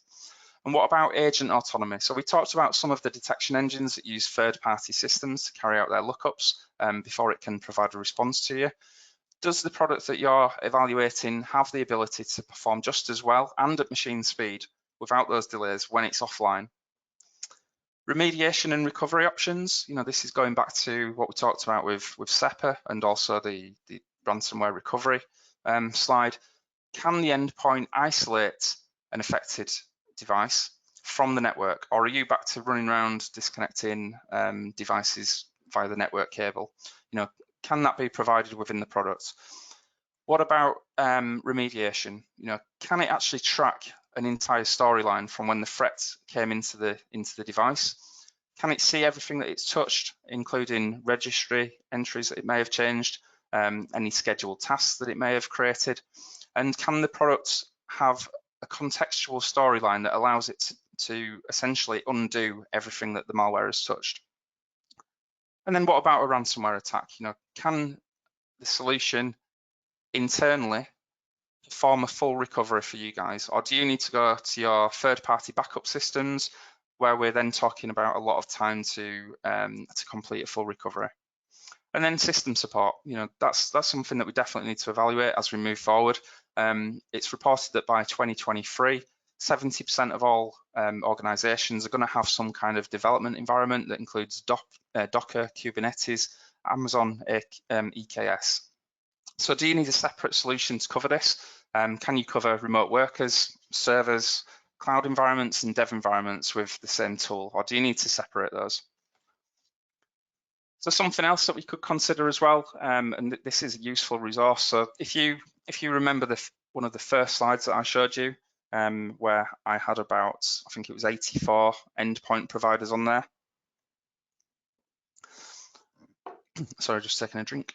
And what about agent autonomy? So we talked about some of the detection engines that use third-party systems to carry out their lookups before it can provide a response to you. Does the product that you're evaluating have the ability to perform just as well and at machine speed without those delays when it's offline? Remediation and recovery options. This is going back to what we talked about with SEPA and also the Ransomware Recovery slide. Can the endpoint isolate an affected device from the network, or are you back to running around disconnecting devices via the network cable? Can that be provided within the product? What about remediation? Can it actually track an entire storyline from when the threat came into the device? Can it see everything that it's touched, including registry entries that it may have changed, any scheduled tasks that it may have created? And can the product have a contextual storyline that allows it to essentially undo everything that the malware has touched? And then what about a ransomware attack? Can the solution internally perform a full recovery for you guys, or do you need to go to your third-party backup systems, where we're then talking about a lot of time to complete a full recovery? And then system support, that's something that we definitely need to evaluate as we move forward. It's reported that by 2023, 70% of all organizations are going to have some kind of development environment that includes Docker, Kubernetes, Amazon EKS. So do you need a separate solution to cover this? Can you cover remote workers, servers, cloud environments, and dev environments with the same tool, or do you need to separate those? So something else that we could consider as well, and this is a useful resource. So if you remember one of the first slides that I showed you, where I had about, I think it was 84 endpoint providers on there. Sorry, just taking a drink.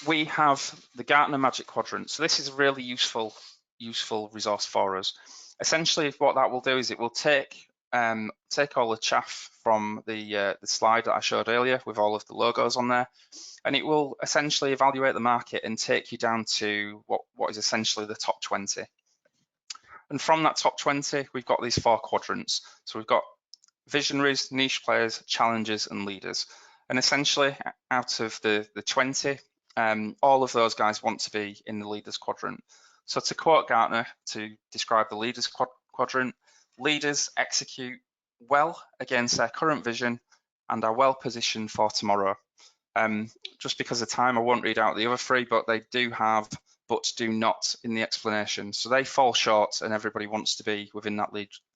We have the Gartner Magic Quadrant. So this is a really useful resource for us. Essentially, what that will do is it will take all the chaff from the slide that I showed earlier with all of the logos on there, and it will essentially evaluate the market and take you down to what is essentially the top 20. And from that top 20, we've got these 4 quadrants. So we've got visionaries, niche players, challengers, and leaders. And essentially, out of the 20, all of those guys want to be in the leaders quadrant. So to quote Gartner, to describe the leaders quadrant, leaders execute well against their current vision and are well positioned for tomorrow. Just because of time, I won't read out the other three, but they do have but do not in the explanation. So they fall short and everybody wants to be within that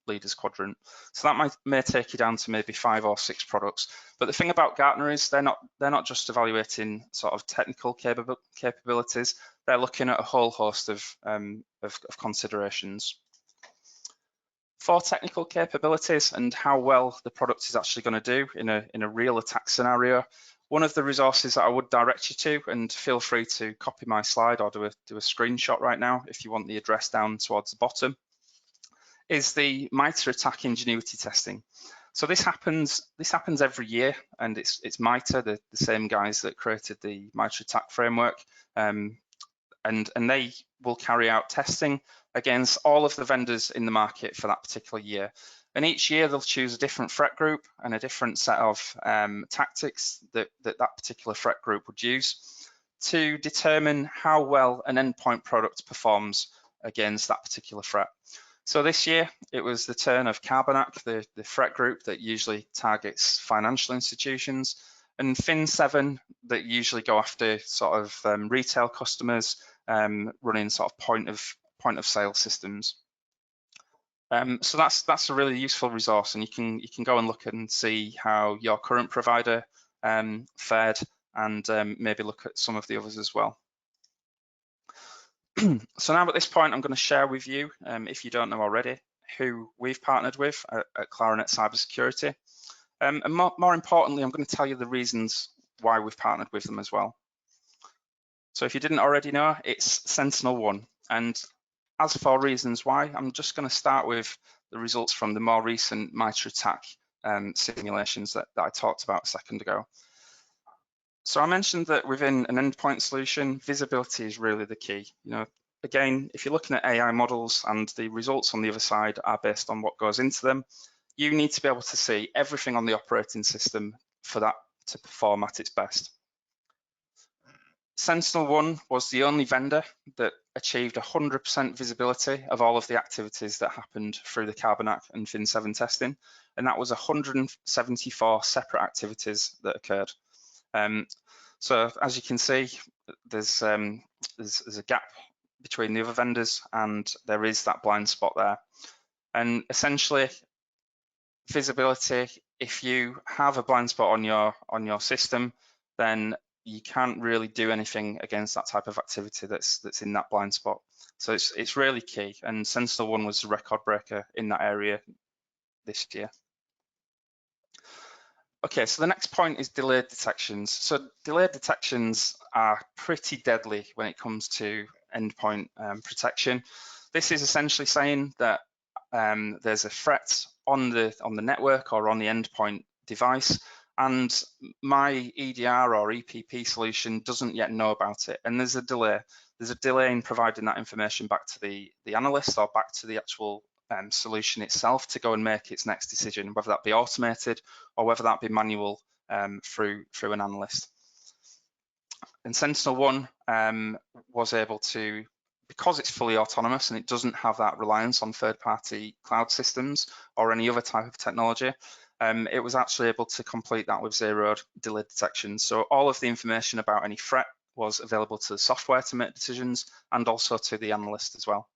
leaders quadrant. So that may take you down to maybe 5 or 6 products. But the thing about Gartner is they're not just evaluating sort of technical capabilities. They're looking at a whole host of considerations. For technical capabilities and how well the product is actually going to do in a real attack scenario, one of the resources that I would direct you to, and feel free to copy my slide or do a screenshot right now if you want the address down towards the bottom, is the MITRE ATT&CK Ingenuity testing. So this happens every year, and it's MITRE, the same guys that created the MITRE ATT&CK framework, and they will carry out testing against all of the vendors in the market for that particular year. And each year they'll choose a different threat group and a different set of tactics that particular threat group would use to determine how well an endpoint product performs against that particular threat. So this year it was the turn of Carbonac, the threat group that usually targets financial institutions, and Fin7 that usually go after sort of retail customers running sort of point of sale systems. So that's a really useful resource, and you can go and look and see how your current provider fared, and maybe look at some of the others as well. So now at this point, I'm going to share with you, if you don't know already, who we've partnered with at Claranet Cyber Security. And more importantly, I'm going to tell you the reasons why we've partnered with them as well. So if you didn't already know, it's SentinelOne. And as for reasons why, I'm just going to start with the results from the more recent MITRE ATT&CK simulations that I talked about a second ago. So I mentioned that within an endpoint solution, visibility is really the key. Again, if you're looking at AI models and the results on the other side are based on what goes into them, you need to be able to see everything on the operating system for that to perform at its best. SentinelOne was the only vendor that achieved 100% visibility of all of the activities that happened through the Carbonac and Fin7 testing, and that was 174 separate activities that occurred. So as you can see, there's a gap between the other vendors, and there is that blind spot there. And essentially, visibility, if you have a blind spot on your system, then you can't really do anything against that type of activity that's in that blind spot. So it's really key, and SentinelOne was a record breaker in that area this year. Okay, so the next point is delayed detections. So delayed detections are pretty deadly when it comes to endpoint protection. This is essentially saying that there's a threat on the network or on the endpoint device, and my EDR or EPP solution doesn't yet know about it, and there's a delay. There's a delay in providing that information back to the analyst or back to the actual solution itself to go and make its next decision, whether that be automated or whether that be manual through an analyst. And SentinelOne was able to, because it's fully autonomous and it doesn't have that reliance on third-party cloud systems or any other type of technology, it was actually able to complete that with zero delayed detection. So all of the information about any threat was available to the software to make decisions, and also to the analyst as well.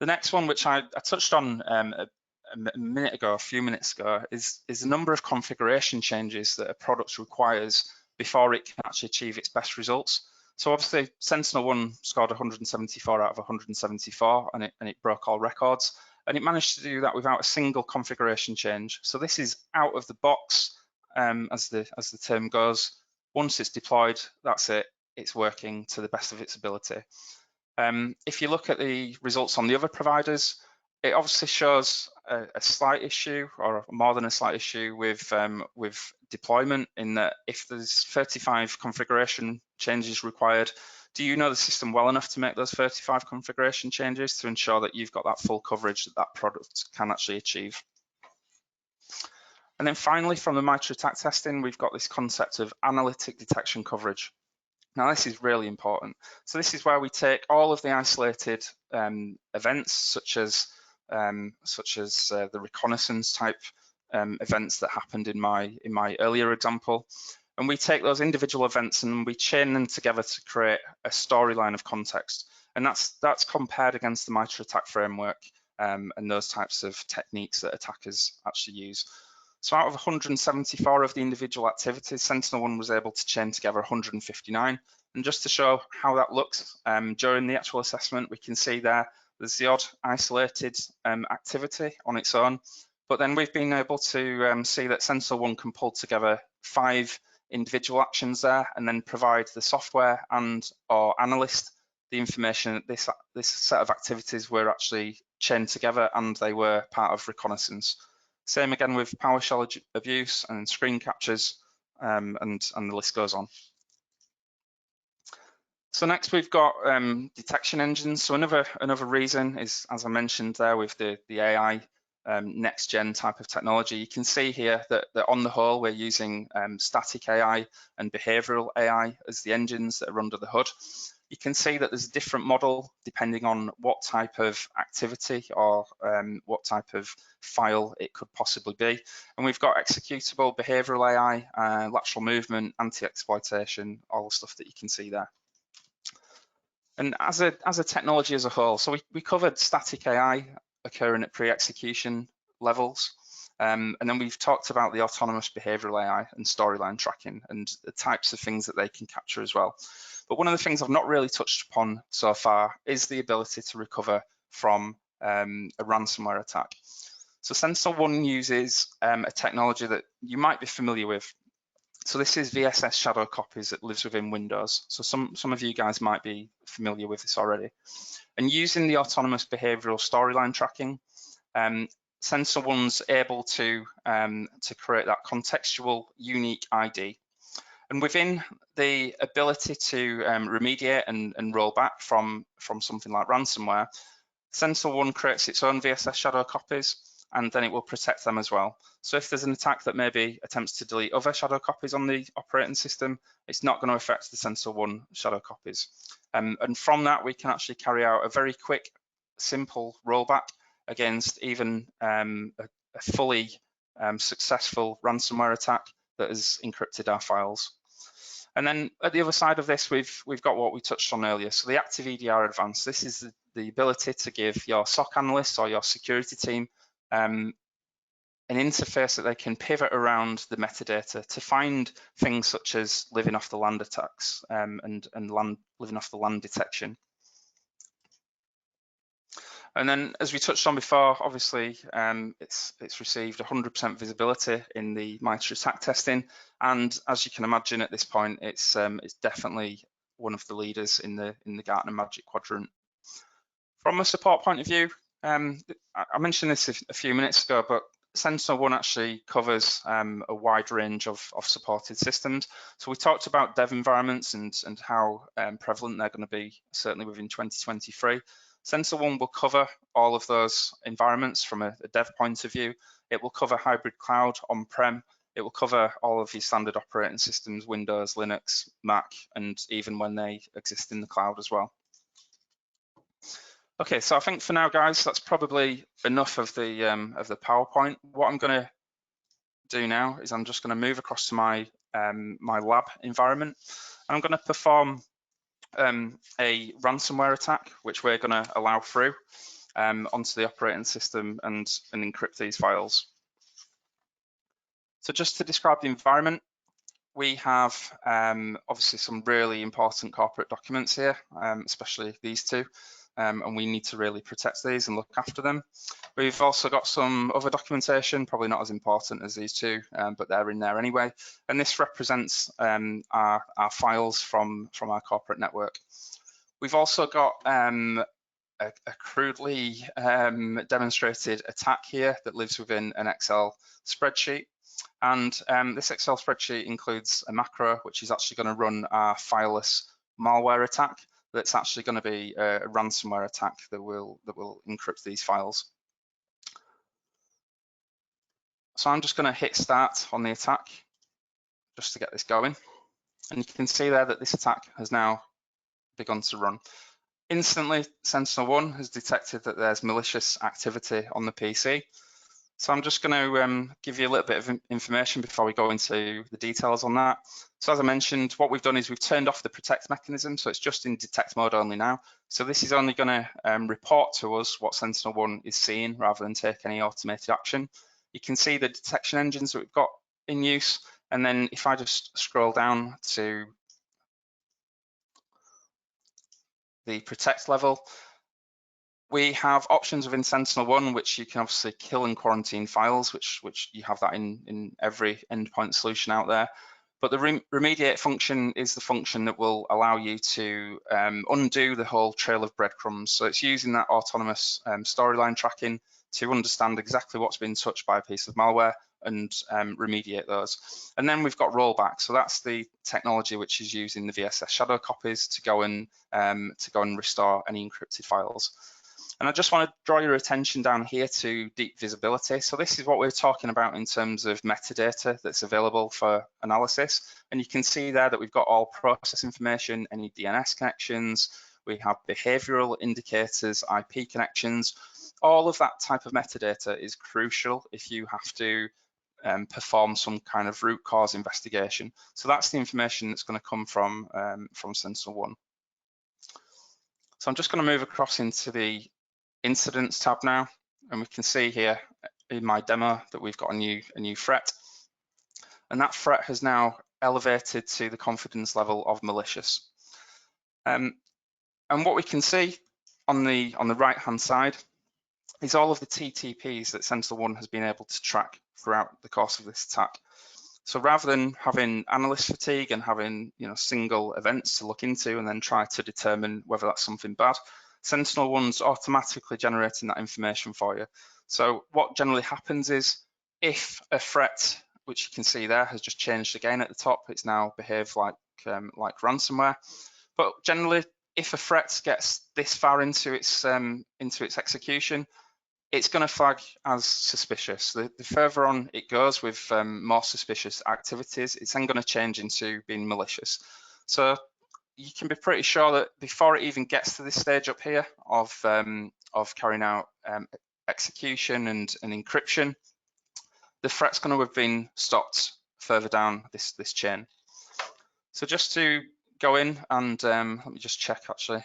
The next one, which I touched on a few minutes ago, is the number of configuration changes that a product requires before it can actually achieve its best results. So obviously, SentinelOne scored 174 out of 174, and it broke all records, and it managed to do that without a single configuration change. So this is out of the box, as the term goes. Once it's deployed, that's it. It's working to the best of its ability. If you look at the results on the other providers, it obviously shows a slight issue, or more than a slight issue, with deployment, in that if there's 35 configuration changes required, do you know the system well enough to make those 35 configuration changes to ensure that you've got that full coverage that product can actually achieve? And then finally, from the MITRE ATT&CK testing, we've got this concept of analytic detection coverage. Now, this is really important. So this is where we take all of the isolated events, such as the reconnaissance type events that happened in my earlier example, and we take those individual events and we chain them together to create a storyline of context. And that's compared against the MITRE ATT&CK framework and those types of techniques that attackers actually use. So out of 174 of the individual activities, Sentinel-1 was able to chain together 159. And just to show how that looks during the actual assessment, we can see there's the odd isolated activity on its own. But then we've been able to see that Sentinel-1 can pull together 5 individual actions there and then provide the software or analyst the information that this set of activities were actually chained together and they were part of reconnaissance. Same again with PowerShell abuse and screen captures, and the list goes on. So next we've got detection engines. So another reason is, as I mentioned there, with the AI next gen type of technology, you can see here that on the whole we're using static AI and behavioral AI as the engines that are under the hood. You can see that there's a different model depending on what type of activity or what type of file it could possibly be. And we've got executable behavioral AI, lateral movement, anti-exploitation, all the stuff that you can see there. And as a technology as a whole, so we covered static AI occurring at pre-execution levels. And then we've talked about the autonomous behavioral AI and storyline tracking and the types of things that they can capture as well. But one of the things I've not really touched upon so far is the ability to recover from a ransomware attack. So Sentinel-1 uses a technology that you might be familiar with. So this is VSS shadow copies that lives within Windows. So some of you guys might be familiar with this already. And using the autonomous behavioral storyline tracking, Sentinel-1's able to create that contextual unique ID. And within the ability to remediate and roll back from something like ransomware, Sentinel-1 creates its own VSS shadow copies, and then it will protect them as well. So if there's an attack that maybe attempts to delete other shadow copies on the operating system, it's not going to affect the Sentinel-1 shadow copies. And from that, we can actually carry out a very quick, simple rollback against even a fully successful ransomware attack that has encrypted our files. And then at the other side of this, we've got what we touched on earlier. So the active EDR Advance, this is the ability to give your SOC analysts or your security team an interface that they can pivot around the metadata to find things such as living off the land attacks and living off the land detection. And then, as we touched on before, obviously it's received 100% visibility in the MITRE ATT&CK testing, and as you can imagine at this point, it's definitely one of the leaders in the Gartner Magic Quadrant. From a support point of view, I mentioned this a few minutes ago, but Sentinel-1 actually covers a wide range of supported systems. So we talked about dev environments and how prevalent they're going to be, certainly within 2023. Sentinel-1 will cover all of those environments from a dev point of view. It will cover hybrid cloud, on-prem. It will cover all of your standard operating systems, Windows, Linux, Mac, and even when they exist in the cloud as well. Okay, so I think for now, guys, that's probably enough of the PowerPoint. What I'm going to do now is I'm just going to move across to my my lab environment. I'm going to perform a ransomware attack, which we're going to allow through onto the operating system and encrypt these files. So just to describe the environment, we have obviously some really important corporate documents here, especially these two. And we need to really protect these and look after them. We've also got some other documentation, probably not as important as these two, but they're in there anyway. And this represents our files from our corporate network. We've also got a crudely demonstrated attack here that lives within an Excel spreadsheet. And this Excel spreadsheet includes a macro, which is actually going to run our Fireless malware attack. That's actually going to be a ransomware attack that will encrypt these files. So I'm just going to hit start on the attack just to get this going. And you can see there that this attack has now begun to run. Instantly, Sentinel-1 has detected that there's malicious activity on the PC. So I'm just going to give you a little bit of information before we go into the details on that. So as I mentioned, what we've done is we've turned off the protect mechanism, so it's just in detect mode only now. So this is only going to report to us what Sentinel-1 is seeing rather than take any automated action. You can see the detection engines that we've got in use. And then if I just scroll down to the protect level, we have options within Sentinel-1, which you can obviously kill and quarantine files, which you have that in every endpoint solution out there. But the remediate function is the function that will allow you to undo the whole trail of breadcrumbs. So it's using that autonomous storyline tracking to understand exactly what's been touched by a piece of malware and remediate those. And then we've got rollback. So that's the technology which is using the VSS shadow copies to go and restore any encrypted files. And I just want to draw your attention down here to deep visibility. So this is what we're talking about in terms of metadata that's available for analysis. And you can see there that we've got all process information, any DNS connections, we have behavioral indicators, IP connections. All of that type of metadata is crucial if you have to perform some kind of root cause investigation. So that's the information that's going to come from Sentinel-1. So I'm just going to move across into the incidents tab now, and we can see here in my demo that we've got a new threat, and that threat has now elevated to the confidence level of malicious. And what we can see on the right hand side is all of the TTPs that Sentinel-1 has been able to track throughout the course of this attack. So rather than having analyst fatigue and having single events to look into and then try to determine whether that's something bad, Sentinel-1's automatically generating that information for you. So what generally happens is if a threat, which you can see there, has just changed again at the top, it's now behaved like ransomware. But generally, if a threat gets this far into its execution, it's going to flag as suspicious. The further on it goes with more suspicious activities, it's then going to change into being malicious. So you can be pretty sure that before it even gets to this stage up here of carrying out execution and encryption, the threat's going to have been stopped further down this chain. So just to go in and let me just check actually.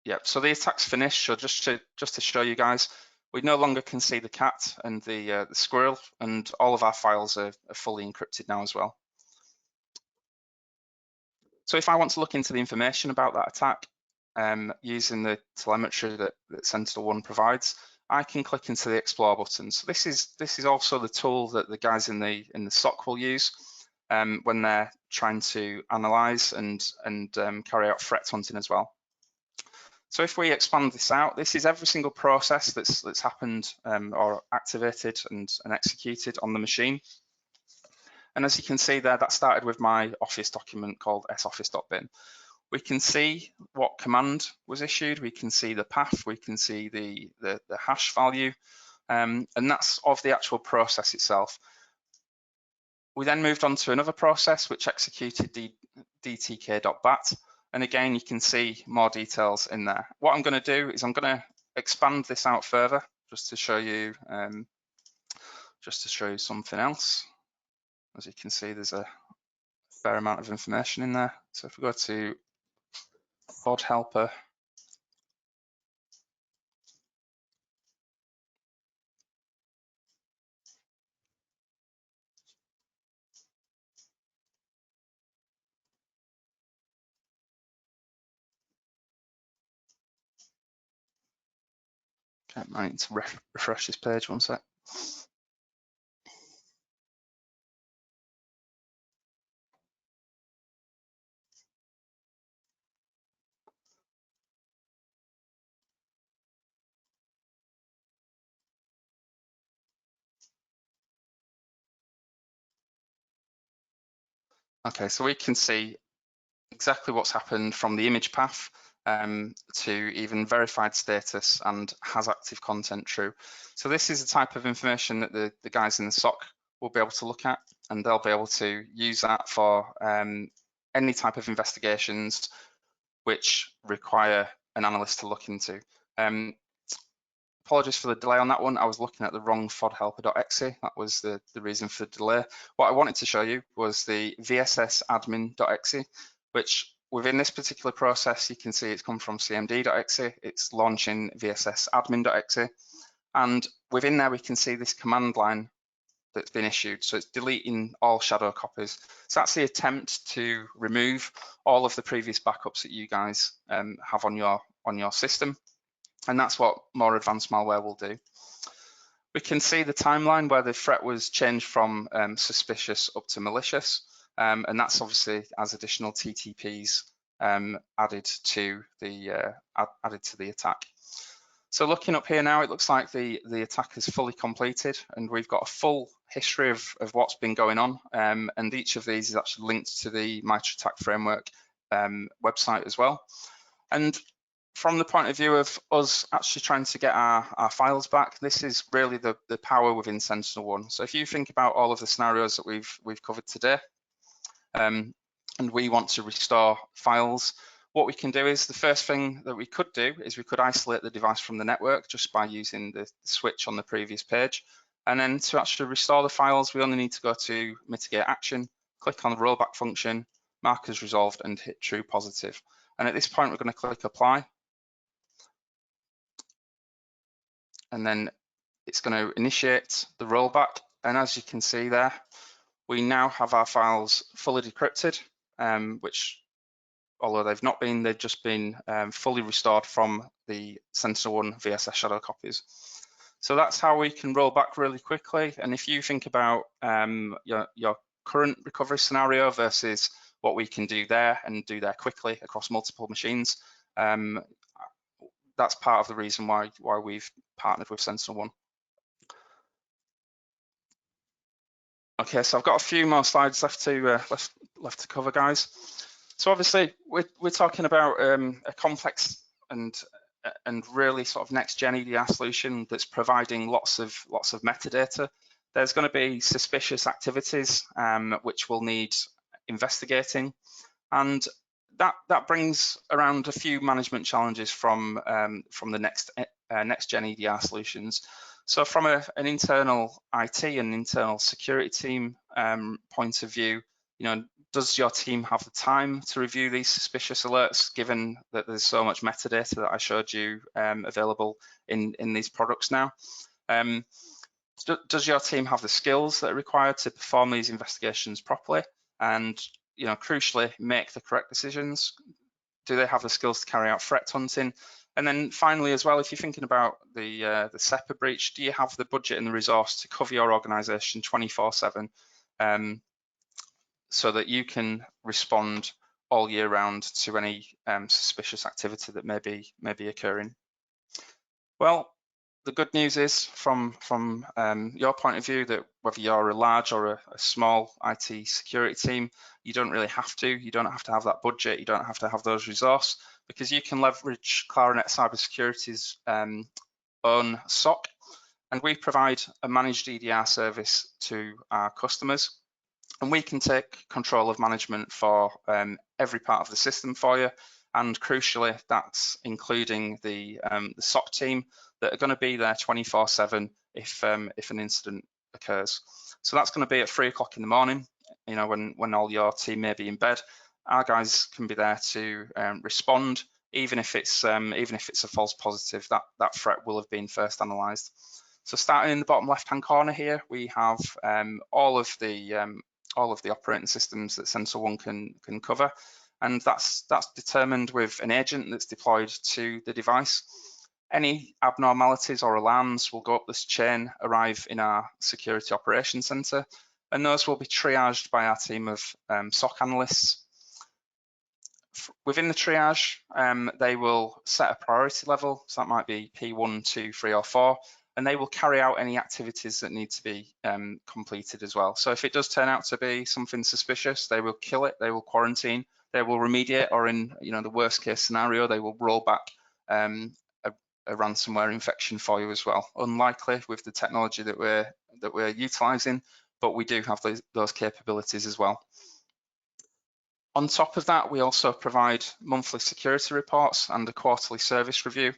Yeah, so the attack's finished. So just to show you guys, we no longer can see the cat and the squirrel, and all of our files are fully encrypted now as well. So if I want to look into the information about that attack using the telemetry that Sentinel-1 provides, I can click into the Explore button. So this is also the tool that the guys in the SOC will use when they're trying to analyze and carry out threat hunting as well. So if we expand this out, this is every single process that's happened or activated and executed on the machine. And as you can see there, that started with my Office document called soffice.bin. We can see what command was issued, we can see the path, we can see the hash value, and that's of the actual process itself. We then moved on to another process which executed dtk.bat. And again, you can see more details in there. What I'm going to do is I'm going to expand this out further just to show you something else. As you can see, there's a fair amount of information in there. So if we go to FOD helper, okay, I need to refresh this page one sec. Okay, so we can see exactly what's happened from the image path to even verified status and has active content true. So this is the type of information that the guys in the SOC will be able to look at, and they'll be able to use that for any type of investigations which require an analyst to look into. Apologies for the delay on that one. I was looking at the wrong fodhelper.exe. That was the reason for the delay. What I wanted to show you was the vssadmin.exe, which within this particular process, you can see it's come from cmd.exe. It's launching vssadmin.exe. And within there, we can see this command line that's been issued. So it's deleting all shadow copies. So that's the attempt to remove all of the previous backups that you guys have on your system. And that's what more advanced malware will do. We can see the timeline where the threat was changed from suspicious up to malicious. And that's obviously as additional TTPs added to the attack. So looking up here now, it looks like the attack is fully completed, and we've got a full history of what's been going on. And each of these is actually linked to the MITRE ATT&CK framework website as well. And from the point of view of us actually trying to get our files back, this is really the power within SentinelOne. So if you think about all of the scenarios that we've covered today, and we want to restore files, what we can do is the first thing that we could do is we could isolate the device from the network just by using the switch on the previous page. And then to actually restore the files, we only need to go to mitigate action, click on the rollback function, mark as resolved, and hit true positive. And at this point, we're going to click apply. And then it's going to initiate the rollback. And as you can see there, we now have our files fully decrypted, which, although they've just been fully restored from the SentinelOne VSS shadow copies. So that's how we can roll back really quickly. And if you think about your current recovery scenario versus what we can do there and do there quickly across multiple machines, that's part of the reason why we've partnered with SentinelOne. Okay, so I've got a few more slides left to cover, guys. So obviously we're talking about a complex and really sort of next gen EDR solution that's providing lots of metadata. There's going to be suspicious activities which will need investigating, and that brings around a few management challenges from the next gen EDR solutions. So from an internal IT and internal security team point of view, does your team have the time to review these suspicious alerts, given that there's so much metadata that I showed you available in these products now? Does your team have the skills that are required to perform these investigations properly and, crucially, make the correct decisions? Do they have the skills to carry out threat hunting? And then finally, as well, if you're thinking about the SEPA breach, do you have the budget and the resource to cover your organization 24/7 so that you can respond all year round to any suspicious activity that may be occurring? Well, the good news is from your point of view that whether you're a large or a small IT security team, you don't really have to. You don't have to have that budget. You don't have to have those resources, because you can leverage Claranet Cyber Security's own SOC, and we provide a managed EDR service to our customers, and we can take control of management for every part of the system for you. And crucially, that's including the SOC team that are going to be there 24/7 if an incident occurs. So that's going to be at 3 o'clock in the morning, when all your team may be in bed. Our guys can be there to respond, even if it's a false positive. That threat will have been first analysed. So starting in the bottom left-hand corner here, we have all of the operating systems that SentinelOne can cover. And that's determined with an agent that's deployed to the device. Any abnormalities or alarms will go up this chain, arrive in our security operations center, and those will be triaged by our team of SOC analysts. Within the triage, they will set a priority level, so that might be P1, 2, 3, or 4, and they will carry out any activities that need to be completed as well. So if it does turn out to be something suspicious, they will kill it, they will quarantine, they will remediate, or in the worst case scenario, they will roll back a ransomware infection for you as well. Unlikely with the technology that we're utilising, but we do have those capabilities as well. On top of that, we also provide monthly security reports and a quarterly service review.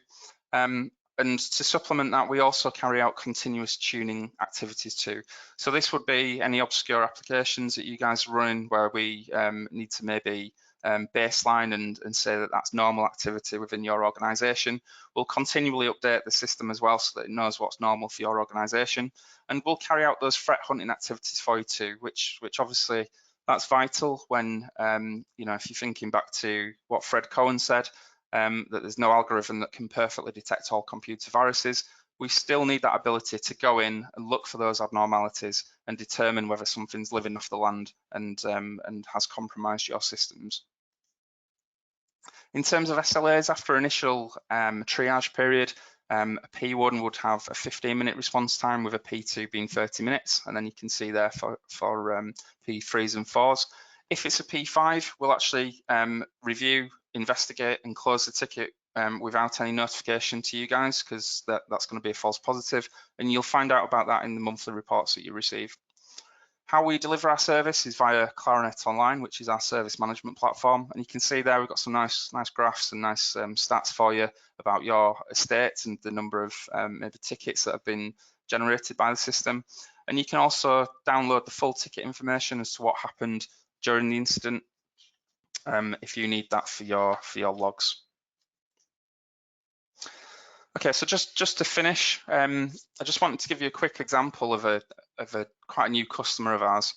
And to supplement that, we also carry out continuous tuning activities too. So this would be any obscure applications that you guys are running where we need to maybe baseline and say that that's normal activity within your organization. We'll continually update the system as well so that it knows what's normal for your organization. And we'll carry out those threat hunting activities for you too, which obviously that's vital when, if you're thinking back to what Fred Cohen said, that there's no algorithm that can perfectly detect all computer viruses. We still need that ability to go in and look for those abnormalities and determine whether something's living off the land and has compromised your systems. In terms of SLAs, after initial triage period, a P1 would have a 15-minute response time with a P2 being 30 minutes, and then you can see there for P3s and 4s. If it's a P5, we'll actually review, investigate and close the ticket without any notification to you guys, because that's going to be a false positive, and you'll find out about that in the monthly reports that you receive. How we deliver our service is via Claranet Online, which is our service management platform, and you can see there we've got some nice graphs and nice stats for you about your estate and the number of maybe tickets that have been generated by the system. And you can also download the full ticket information as to what happened during the incident if you need that for your logs. Okay, so just to finish, I just wanted to give you a quick example of a quite a new customer of ours.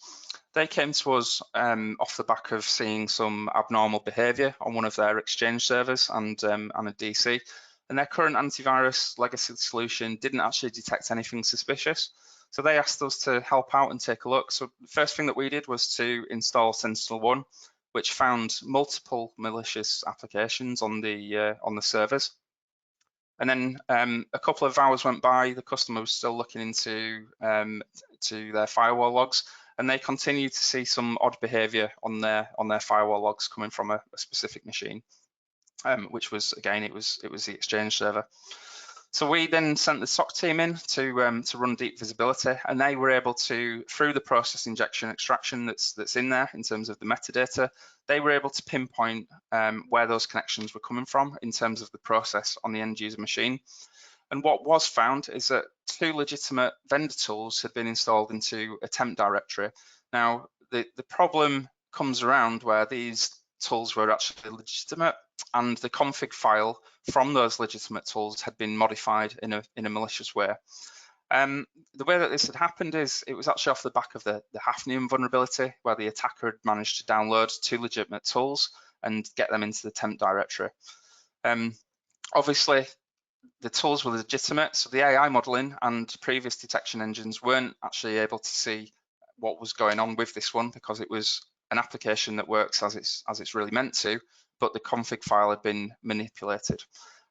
They came to us off the back of seeing some abnormal behaviour on one of their Exchange servers and a DC, and their current antivirus legacy solution didn't actually detect anything suspicious. So they asked us to help out and take a look. So the first thing that we did was to install Sentinel-1, which found multiple malicious applications on the servers. And then a couple of hours went by, the customer was still looking into to their firewall logs, and they continued to see some odd behavior on their firewall logs coming from a specific machine, which was, again, it was the Exchange server. So we then sent the SOC team in to run deep visibility, and they were able to, through the process injection extraction that's in there in terms of the metadata, they were able to pinpoint where those connections were coming from in terms of the process on the end user machine. And what was found is that 2 legitimate vendor tools had been installed into a temp directory. Now, the problem comes around where these tools were actually legitimate, and the config file from those legitimate tools had been modified in a malicious way. The way that this had happened is it was actually off the back of the Hafnium vulnerability, where the attacker had managed to download 2 legitimate tools and get them into the temp directory. Obviously, the tools were legitimate, so the AI modeling and previous detection engines weren't actually able to see what was going on with this one, because it was an application that works as it's really meant to, but the config file had been manipulated.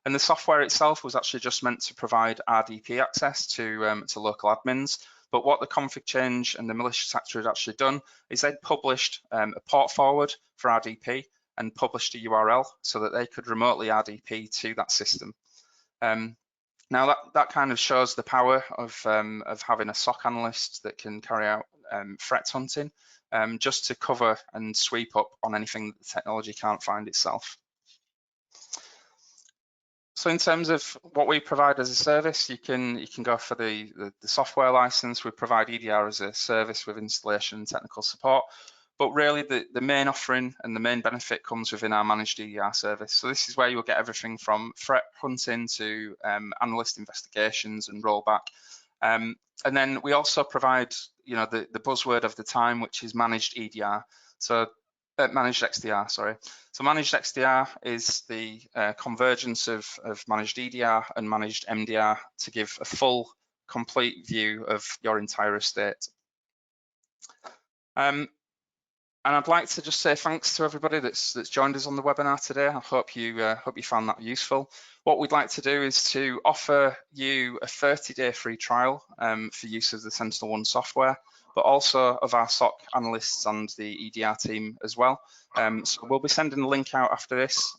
And the software itself was actually just meant to provide RDP access to local admins. But what the config change and the malicious actor had actually done is they'd published a port forward for RDP and published a URL so that they could remotely RDP to that system. Now that kind of shows the power of having a SOC analyst that can carry out threat hunting just to cover and sweep up on anything that the technology can't find itself. So in terms of what we provide as a service, you can go for the software license. We provide EDR as a service with installation and technical support. But really the main offering and the main benefit comes within our managed EDR service. So this is where you'll get everything from threat hunting to analyst investigations and rollback. And then we also provide, the buzzword of the time, which is managed EDR. So managed XDR, sorry. So managed XDR is the convergence of managed EDR and managed MDR to give a full, complete view of your entire estate. And I'd like to just say thanks to everybody that's joined us on the webinar today. I hope you found that useful. What we'd like to do is to offer you a 30-day free trial for use of the SentinelOne software, but also of our SOC analysts and the EDR team as well. So we'll be sending a link out after this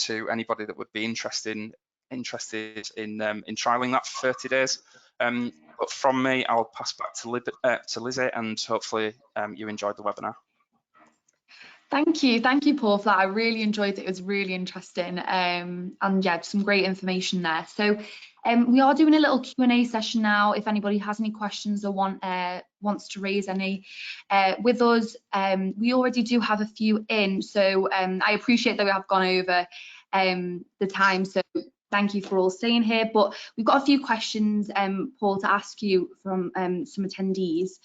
to anybody that would be interested in trialing that for 30 days. But from me, I'll pass back to Lizzie, and hopefully you enjoyed the webinar. Thank you, Paul, for that. I really enjoyed it. It was really interesting, and yeah, some great information there. So we are doing a little Q&A session now. If anybody has any questions or wants to raise any with us, we already do have a few in. So I appreciate that we have gone over the time. So thank you for all staying here. But we've got a few questions, Paul, to ask you from some attendees.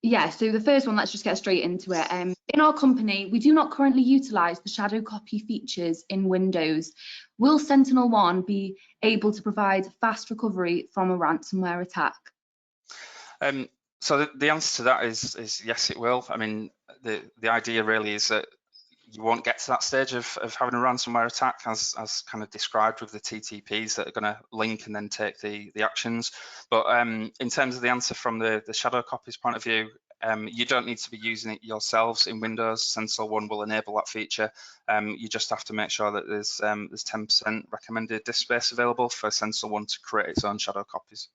Yeah, so the first one, let's just get straight into it. In our company, we do not currently utilise the shadow copy features in Windows. Will SentinelOne be able to provide fast recovery from a ransomware attack? So the answer to that is yes, it will. I mean, the idea really is that you won't get to that stage of having a ransomware attack as kind of described with the TTPs that are going to link and then take the actions. But in terms of the answer from the shadow copies point of view, you don't need to be using it yourselves in Windows. SentinelOne will enable that feature. You just have to make sure that there's 10% recommended disk space available for SentinelOne to create its own shadow copies.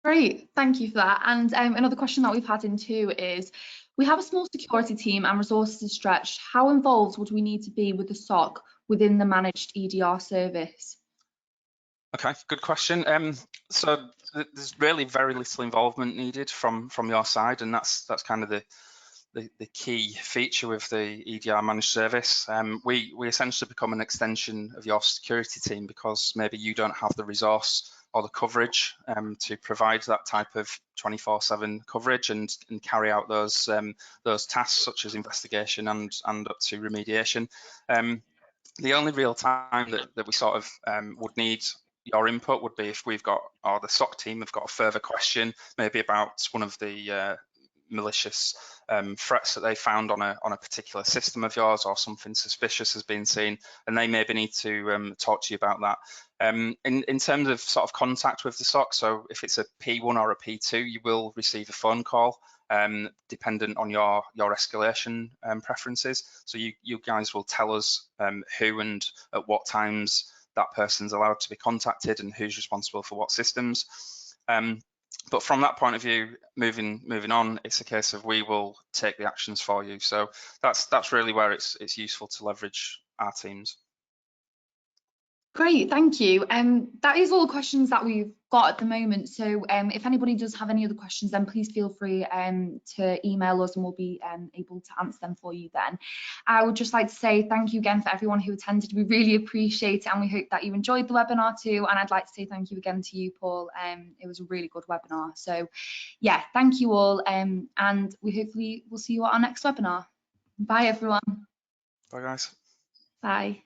Great, thank you for that. And another question that we've had in too is, we have a small security team and resources are stretched. How involved would we need to be with the SOC within the managed EDR service? Okay, good question. So there's really very little involvement needed from your side, and that's kind of the key feature with the EDR managed service. We essentially become an extension of your security team because maybe you don't have the resource or the coverage to provide that type of 24/7 coverage and carry out those tasks such as investigation and up to remediation. The only real time that we sort of would need your input would be if we've got, or the SOC team have got a further question, maybe about one of the malicious threats that they found on a particular system of yours, or something suspicious has been seen, and they maybe need to talk to you about that. In terms of sort of contact with the SOC, so if it's a P1 or a P2, you will receive a phone call dependent on your escalation preferences. So you guys will tell us who and at what times that person's allowed to be contacted and who's responsible for what systems. But from that point of view, moving on, it's a case of we will take the actions for you. So that's really where it's useful to leverage our teams. Great, thank you. That is all the questions that we've got at the moment. So if anybody does have any other questions, then please feel free to email us and we'll be able to answer them for you then. I would just like to say thank you again for everyone who attended. We really appreciate it and we hope that you enjoyed the webinar too. And I'd like to say thank you again to you, Paul. It was a really good webinar. So yeah, thank you all. And we hopefully will see you at our next webinar. Bye everyone. Bye guys. Bye.